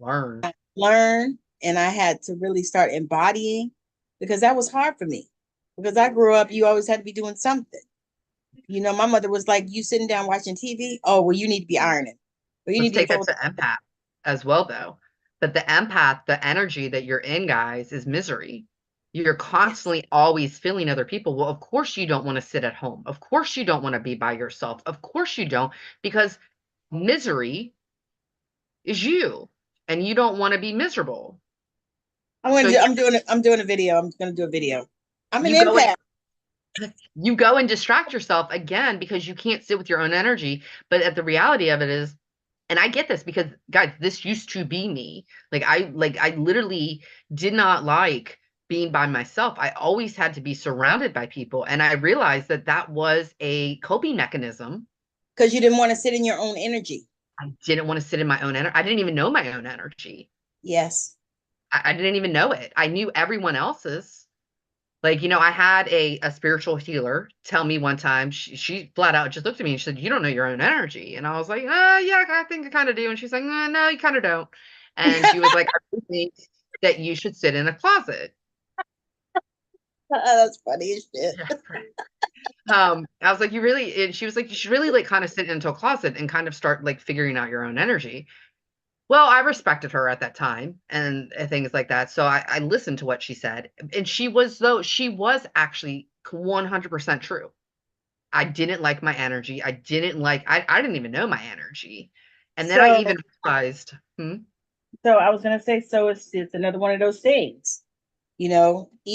Learn. learn, and I had to really start embodying, because that was hard for me. Because I grew up, you always had to be doing something. My mother was like, you sitting down watching TV? Oh, well, you need to be ironing. Or you Let's need to be take that folding. to empath as well, though. But the empath, the energy that you're in, guys, is misery. You're Yes. constantly always feeling other people. Well, of course you don't want to sit at home. Of course you don't want to be by yourself. Of course you don't, because misery is you and you don't want to be miserable. So I'm doing a video. I'm gonna do a video. I'm an you go and empath. you go and distract yourself again because you can't sit with your own energy. But the reality of it is, and I get this because guys, this used to be me. Like I literally did not like being by myself. I always had to be surrounded by people, and I realized that that was a coping mechanism. Because you didn't want to sit in your own energy. I didn't want to sit in my own energy. I didn't even know my own energy. Yes. I didn't even know it. I knew everyone else's. Like, I had a spiritual healer tell me one time, she flat out just looked at me and she said, "You don't know your own energy." And I was like, yeah, I think I kind of do. And she's like, "No, you kind of don't." And she was like, "I really think that you should sit in a closet." That's funny as shit. Yeah. I was like, "You really," and she was like, "You should really like kind of sit into a closet and kind of start like figuring out your own energy." Well, I respected her at that time and things like that. So I listened to what she said. And she was actually 100% true. I didn't like my energy. I didn't even know my energy. And then I So even realized, so I was gonna say, so it's another one of those things, eat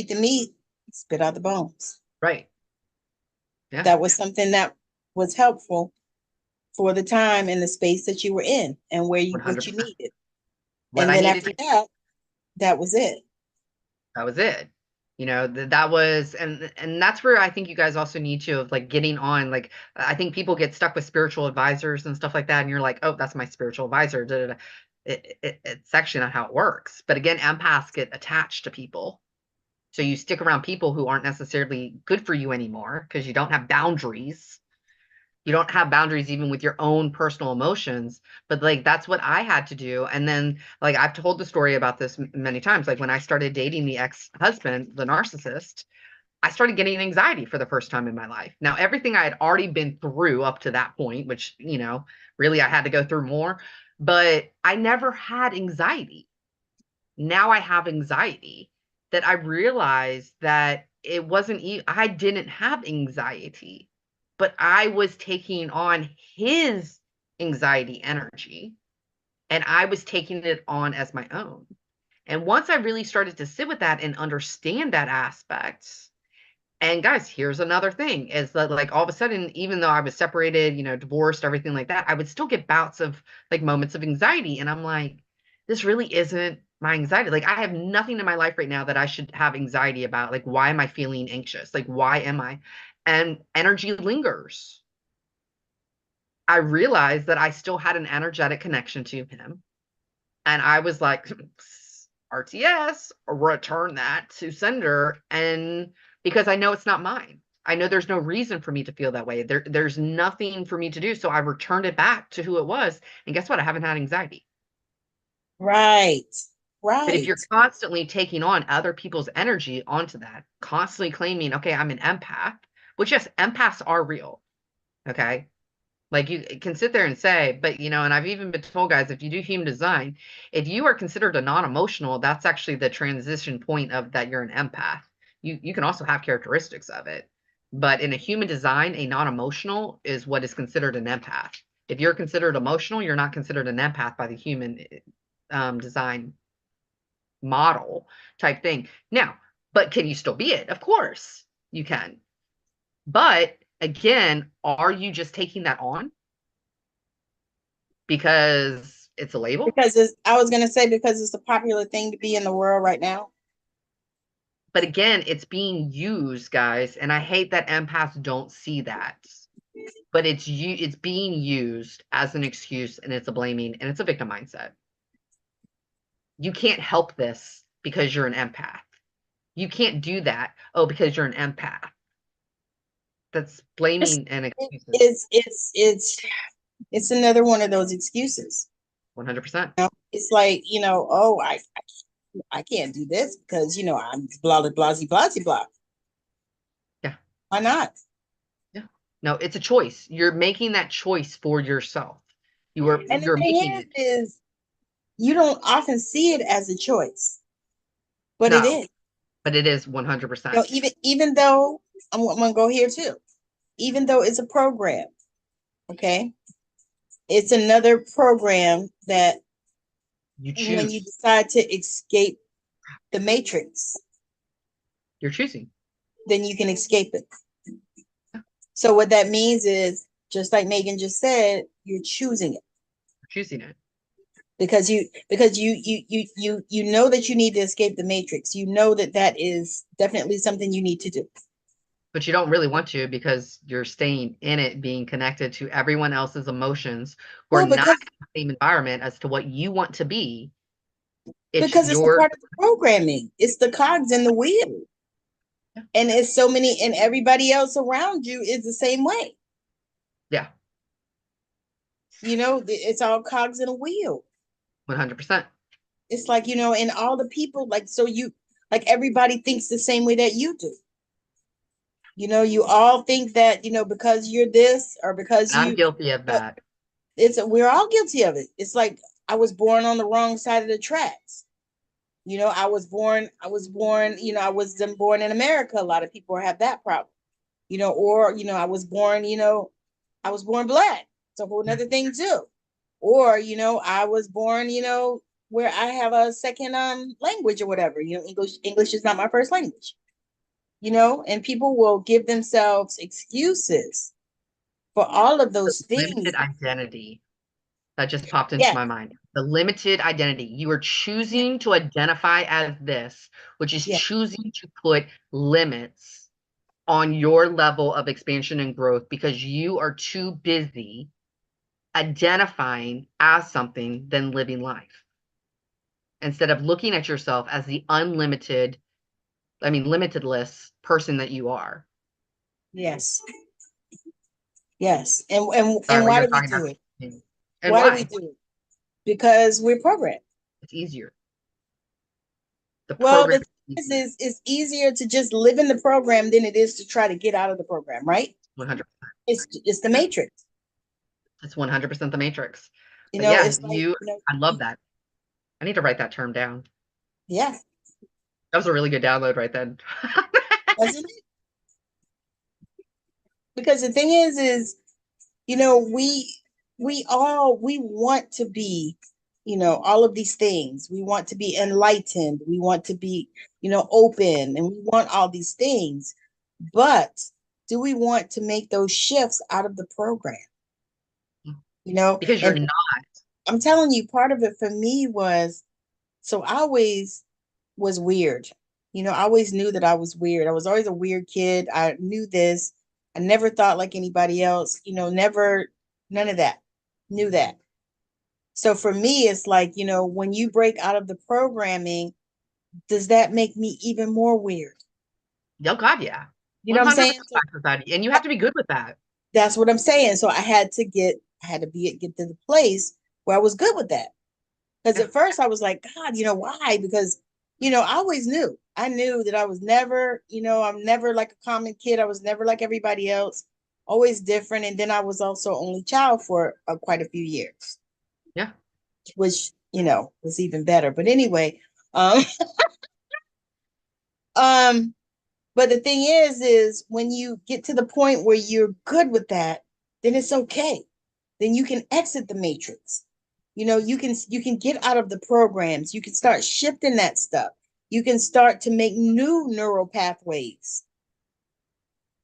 the meat, spit out the bones. right. Yeah, That was something that was helpful for the time and the space that you were in and what you 100%. needed. What And I then needed after to, that, that was it. that was it. That was, and that's where I think you guys also need to of like getting on. Like, I think people get stuck with spiritual advisors and stuff like that. And you're like, oh, that's my spiritual advisor. Da, da, da. It's actually not how it works. But again, empaths get attached to people. So you stick around people who aren't necessarily good for you anymore because you don't have boundaries. You don't have boundaries even with your own personal emotions. But like that's what I had to do. And then like I've told the story about this many times. Like when I started dating the ex-husband, the narcissist, I started getting anxiety for the first time in my life. Now, everything I had already been through up to that point, which, really I had to go through more, but I never had anxiety. Now I have anxiety that I realized that it wasn't, I didn't have anxiety, but I was taking on his anxiety energy and I was taking it on as my own. And once I really started to sit with that and understand that aspect, and guys, here's another thing is that like all of a sudden, even though I was separated, divorced, everything like that, I would still get bouts of like moments of anxiety. And I'm like, this really isn't my anxiety. Like I have nothing in my life right now that I should have anxiety about. Like, why am I feeling anxious? Like, why am I? And energy lingers. I realized that I still had an energetic connection to him. And I was like, RTS, return that to sender. And because I know it's not mine, I know there's no reason for me to feel that way. There's nothing for me to do. So I returned it back to who it was. And guess what? I haven't had anxiety. Right. But if Right. you're constantly taking on other people's energy onto that, constantly claiming, okay, I'm an empath, which yes, empaths are real. Okay. Like you can sit there and say, but and I've even been told, guys, if you do human design, if you are considered a non-emotional, that's actually the transition point of that you're an empath. You can also have characteristics of it. But in a human design, a non-emotional is what is considered an empath. If you're considered emotional, you're not considered an empath by the human design model type thing. Now, but can you still be it? Of course you can. But again, are you just taking that on because it's a label? I was gonna say because it's a popular thing to be in the world right now. But again, it's being used, guys, and I hate that empaths don't see that. But it's being used as an excuse and it's a blaming and it's a victim mindset. You can't help this because you're an empath. You can't do that, oh, because you're an empath. That's It's blaming and excuses. it's another one of those excuses. 100%. It's like, oh, I can't do this because I'm blah blah blah blah blah. Yeah. Why not? Yeah. No, it's a choice. You're making that choice for yourself. And the You're thing making it. is you don't often see it as a choice, but it No, is. but it is 100%. Even though I'm gonna go here too, even though it's a program, okay, it's another program that You when you choose. decide to escape the matrix, You're choosing. then you can escape it. So what that means is, just like Megan just said, you're choosing it You're choosing it. because you know that you need to escape the matrix. You know that that is definitely something you need to do. But you don't really want to because you're staying in it, being connected to everyone else's emotions who are Well, not in the same environment as to what you want to be. It's because it's a your, part of the programming. It's the cogs in the wheel. yeah, And it's so many, and everybody else around you is the same way. yeah, It's all cogs in a wheel. 100%. It's like, and all the people, like everybody thinks the same way that you do. You all think that, because you're this or because And I'm guilty of but that. we're all guilty of it. It's like I was born on the wrong side of the tracks. I wasn't born in America. A lot of people have that problem, or, I was born black. It's a whole nother thing too. Or, I was born, where I have a second language or whatever. English is not my first language. And people will give themselves excuses for all of those things. Limited identity. That just popped into Yeah, my mind. The limited identity. You are choosing to identify as this, which is yeah, choosing to put limits on your level of expansion and growth because you are too busy identifying as something than living life. Instead of looking at yourself as the unlimited, limitless person that you are. yes, yes. And Sorry, when why you're do we talking do about it? and Why do we why? do it? Because we're programmed. It's easier. The Well, the program thing is is, easier. it's easier to just live in the program than it is to try to get out of the program, right? 100%. It's the Yeah, matrix. it's 100% the matrix. But yeah, It's like, I love that. I need to write that term down. yeah, That was a really good download right then. doesn't it? Because the thing is, you know, we we want to be, all of these things. We want to be enlightened. We want to be, open, and we want all these things. But do we want to make those shifts out of the program? Because you're And not. I'm telling you, part of it for me was, so I always was weird. I always knew that I was weird. I was always a weird kid. I knew this. I never thought like anybody else, never, none of that. Knew that. So for me, it's like, when you break out of the programming, does that make me even more weird? Oh God, yeah. You know what I'm saying? 100% So back society. And you have to be good with that. that's what I'm saying. So I had to get to the place where I was good with that. Because Yeah. at first I was like, God, why? Because, I always knew. I knew that I was never, I'm never like a common kid. I was never like everybody else, always different. And then I was also only child for quite a few years, Yeah. which, was even better. But anyway, um, um, but the thing is when you get to the point where you're good with that, then it's okay. Then you can exit the matrix. You can get out of the programs. You can start shifting that stuff. You can start to make new neural pathways.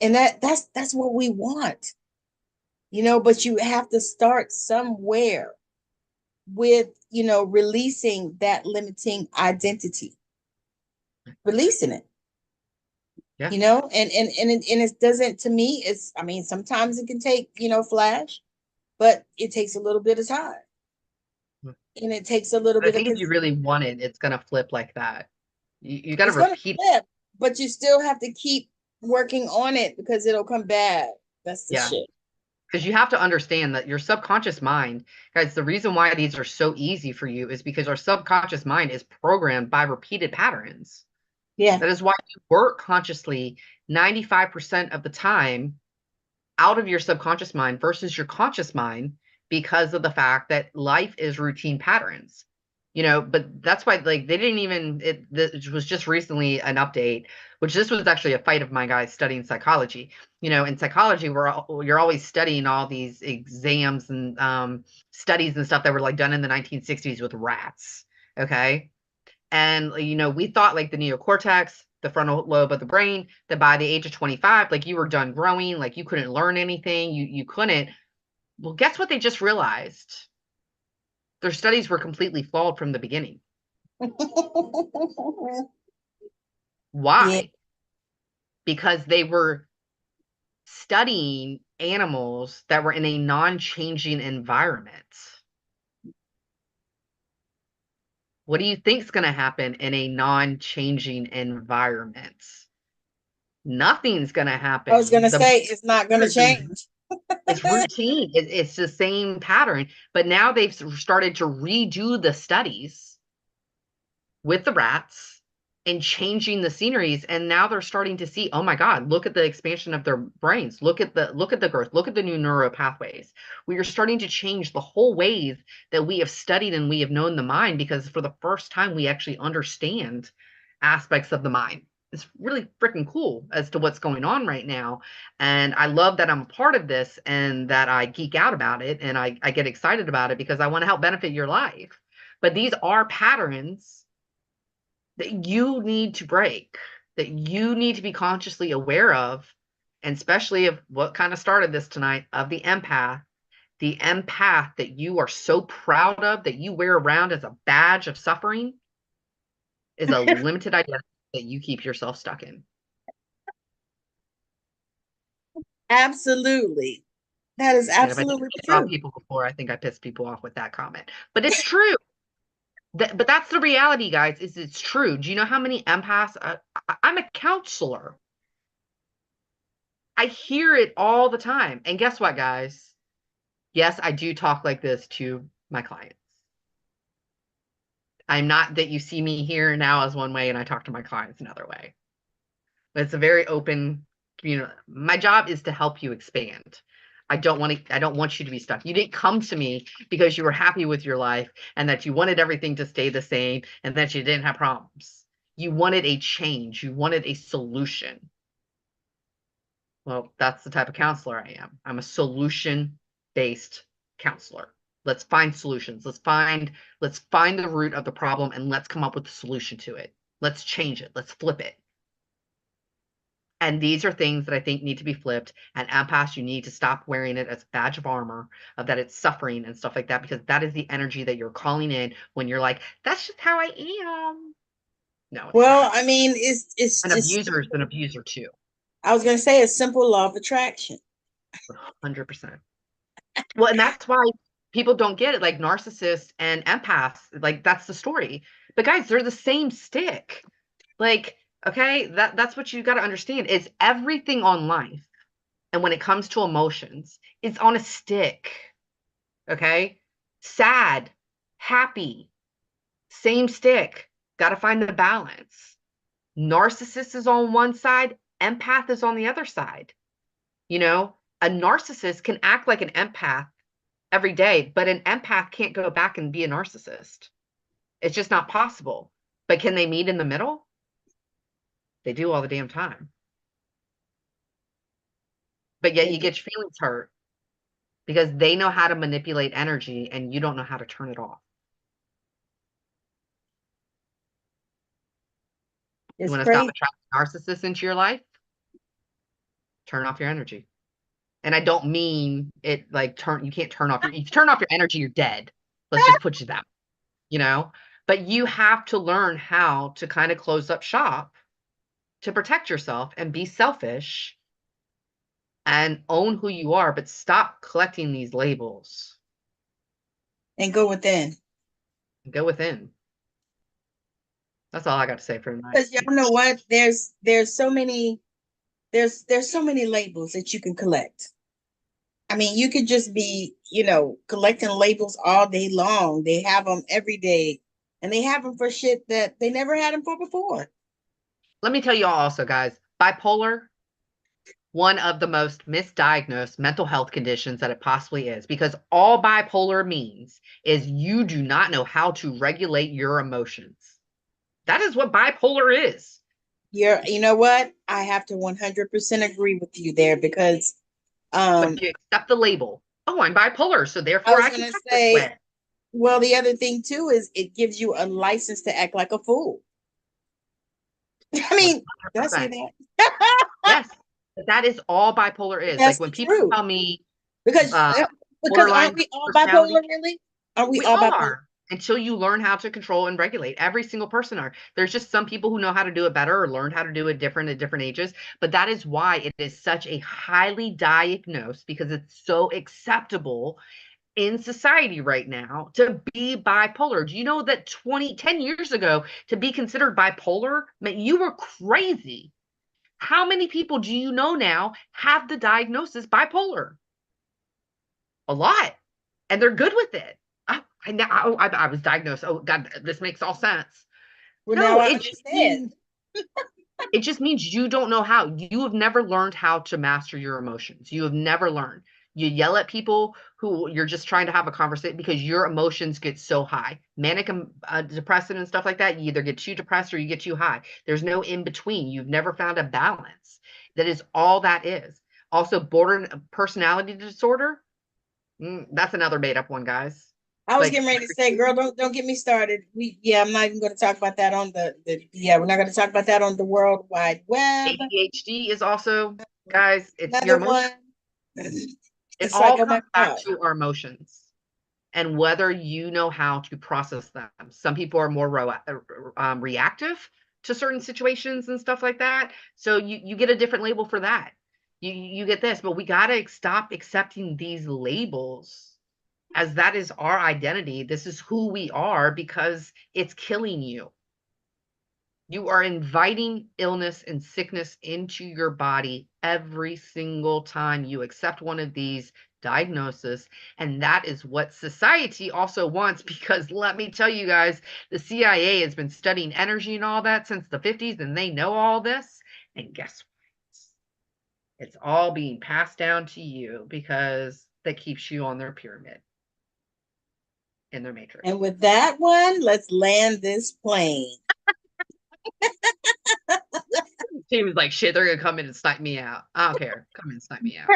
And that's what we want. But you have to start somewhere with, releasing that limiting identity, releasing it. Yeah. And it doesn't, to me, it's, I mean, sometimes it can take, flash, but it takes a little bit of time, and it takes a little But I bit of think if you really want it, it's gonna flip like that. You got to it's going to repeat. flip, but you still have to keep working on it because it'll come back. That's the Yeah. shit. Because you have to understand that your subconscious mind, guys, the reason why these are so easy for you is because our subconscious mind is programmed by repeated patterns. Yeah. That is why you work consciously 95% of the time out of your subconscious mind versus your conscious mind because of the fact that life is routine patterns. But that's why like they didn't even this was just recently an update, which this was actually a fight of my guys studying psychology. In psychology you're always studying all these exams and studies and stuff that were like done in the 1960s with rats. Okay. And we thought like the neocortex, the frontal lobe of the brain, that by the age of 25, like you were done growing, like you couldn't learn anything, you couldn't. Well, guess what they just realized? Their studies were completely flawed from the beginning. Yeah. Why? Because they were studying animals that were in a non-changing environment. What do you think is going to happen in a non-changing environment? Nothing's going to I was happen. gonna The say it's not gonna change. It's routine. It's the same pattern, but now they've started to redo the studies with the rats and changing the sceneries. And now they're starting to see, oh my God, look at the expansion of their brains. Look at the growth. Look at the new neural pathways. We are starting to change the whole ways that we have studied and we have known the mind because for the first time we actually understand aspects of the mind. is really freaking cool as to what's going on right now. And I love that I'm a part of this and that I geek out about it and I get excited about it because I want to help benefit your life. But these are patterns that you need to break, that you need to be consciously aware of, and especially of what kind of started this tonight, of the empath that you are so proud of, that you wear around as a badge of suffering, is a limited identity that you keep yourself stuck in. Absolutely. That is And if I didn't absolutely piss off true. people before, I think I pissed people off with that comment. But it's true. But that's the reality, guys, is it's true. Do you know how many empaths? I'm a counselor. I hear it all the time. And guess what, guys? Yes, I do talk like this to my clients. I'm not that you see me here now as one way and I talk to my clients another way. But it's a very open community. My job is to help you expand. I don't want you to be stuck. You didn't come to me because you were happy with your life and that you wanted everything to stay the same and that you didn't have problems. You wanted a change. You wanted a solution. Well, that's the type of counselor I am. I'm a solution-based counselor. Let's find solutions. Let's find the root of the problem and let's come up with a solution to it. Let's change it. Let's flip it. And these are things that I think need to be flipped. And empaths, you need to stop wearing it as a badge of armor of that it's suffering and stuff like that, because that is the energy that you're calling in when you're like, that's just how I am. No, it's Well, not. I mean, An abuser is an abuser too. I was gonna say it's simple law of attraction. 100%. Well, and that's why people don't get it. Like narcissists and empaths, like that's the story. But guys, they're the same stick. Like, okay, that's what you got to understand is everything on life. And when it comes to emotions, it's on a stick. Okay? Sad, happy, same stick. Got to find the balance. Narcissist is on one side, empath is on the other side. You know, a narcissist can act like an empath every day, but an empath can't go back and be a narcissist. It's just not possible. But can they meet in the middle? They do all the damn time. But yet They you do. get your feelings hurt because they know how to manipulate energy and you don't know how to turn it off. You It's want to stop crazy. attracting narcissists into your life? Turn off your energy. And I don't mean it like you can't turn off if you turn off your energy, you're dead. Let's just put you that, you know? But you have to learn how to kind of close up shop to protect yourself and be selfish and own who you are, but stop collecting these labels. And go within. Go within. That's all I got to say for tonight. Because y'all know what? There's so many there's so many labels that you can collect. I mean, you could just be, collecting labels all day long. They have them every day, and they have them for shit that they never had them for before. Let me tell you all also, guys, bipolar, one of the most misdiagnosed mental health conditions that it possibly is, because all bipolar means is you do not know how to regulate your emotions. That is what bipolar is. You know what? I have to 100% agree with you there because But you accept the label. Oh, I'm bipolar, so I therefore was I can gonna act this say, way. well, the other thing too is it gives you a license to act like a fool. I mean, did I say 100%. that? Yes. But that is all bipolar is. That's Like the when people truth. tell me Because uh, because aren't borderline we all personality, bipolar really? Aren't we we all bipolar? are, until you learn how to control and regulate. Every single person are. There's just some people who know how to do it better or learned how to do it different at different ages. But that is why it is such a highly diagnosed, because it's so acceptable in society right now to be bipolar. Do you know that 10 years ago, to be considered bipolar meant you were crazy? How many people do you know now have the diagnosis bipolar? A lot. And they're good with it. I was diagnosed. Oh God, this makes all sense. Well, now No, I understand. it just means you don't know how. You have never learned how to master your emotions. You have never learned. You yell at people who you're just trying to have a conversation because your emotions get so high. Manic and depressive and stuff like that, you either get too depressed or you get too high. There's no in between. You've never found a balance. That is all that is. Also, borderline personality disorder. That's another made up one, guys. I was Like getting ready to say, girl, don't get me started. I'm not even going to talk about that on we're not going to talk about that on the World Wide Web. ADHD is also, guys, it's your Another emotions. one. It It's like, all oh my comes back God. to our emotions and whether you know how to process them. Some people are more reactive to certain situations and stuff like that. So you get a different label for that. You get this, but we got to stop accepting these labels as that is our identity. This is who we are because it's killing you. You are inviting illness and sickness into your body every single time you accept one of these diagnoses. And that is what society also wants, because let me tell you guys, the CIA has been studying energy and all that since the 50s, and they know all this. And guess what? It's all being passed down to you because that keeps you on their pyramid in their matrix. And with that one, let's land this plane. She was like, shit, they're gonna come in and snipe me out. I don't care. Come in and snipe me out.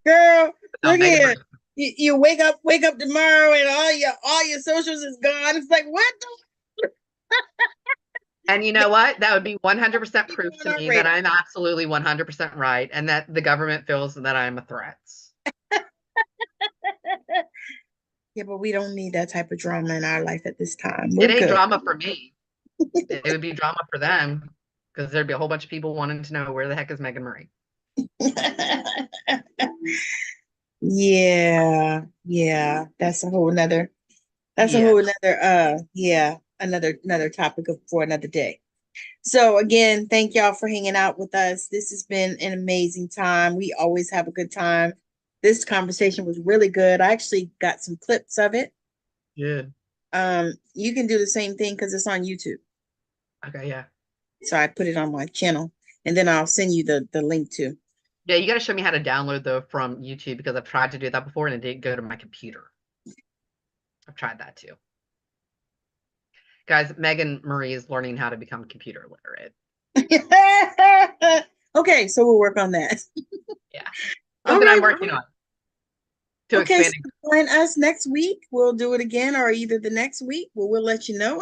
Girl, No, look Megan here. You wake up tomorrow and all your socials is gone. It's like, what the And you know what? That would be 100% proof on to our me that radar? I'm absolutely 100% right and that the government feels that I'm a threat. Yeah, but we don't need that type of drama in our life at this time. It We're ain't good. drama for me. It would be drama for them because there'd be a whole bunch of people wanting to know where the heck is Megan Murray. Yeah. That's a whole nother another topic for another day. So again, thank y'all for hanging out with us. This has been an amazing time. We always have a good time. This conversation was really good. I actually got some clips of it. Yeah. You can do the same thing because it's on YouTube. Okay, yeah. So I put it on my channel, and then I'll send you the link too. Yeah, you got to show me how to download though from YouTube because I've tried to do that before and it didn't go to my computer. I've tried that too. Guys, Megan Murray is learning how to become computer literate. Okay, so we'll work on that. Yeah. All Something I'm right. working on to Okay, so expand. join us next week. We'll do it again, or either the next week. We'll let you know.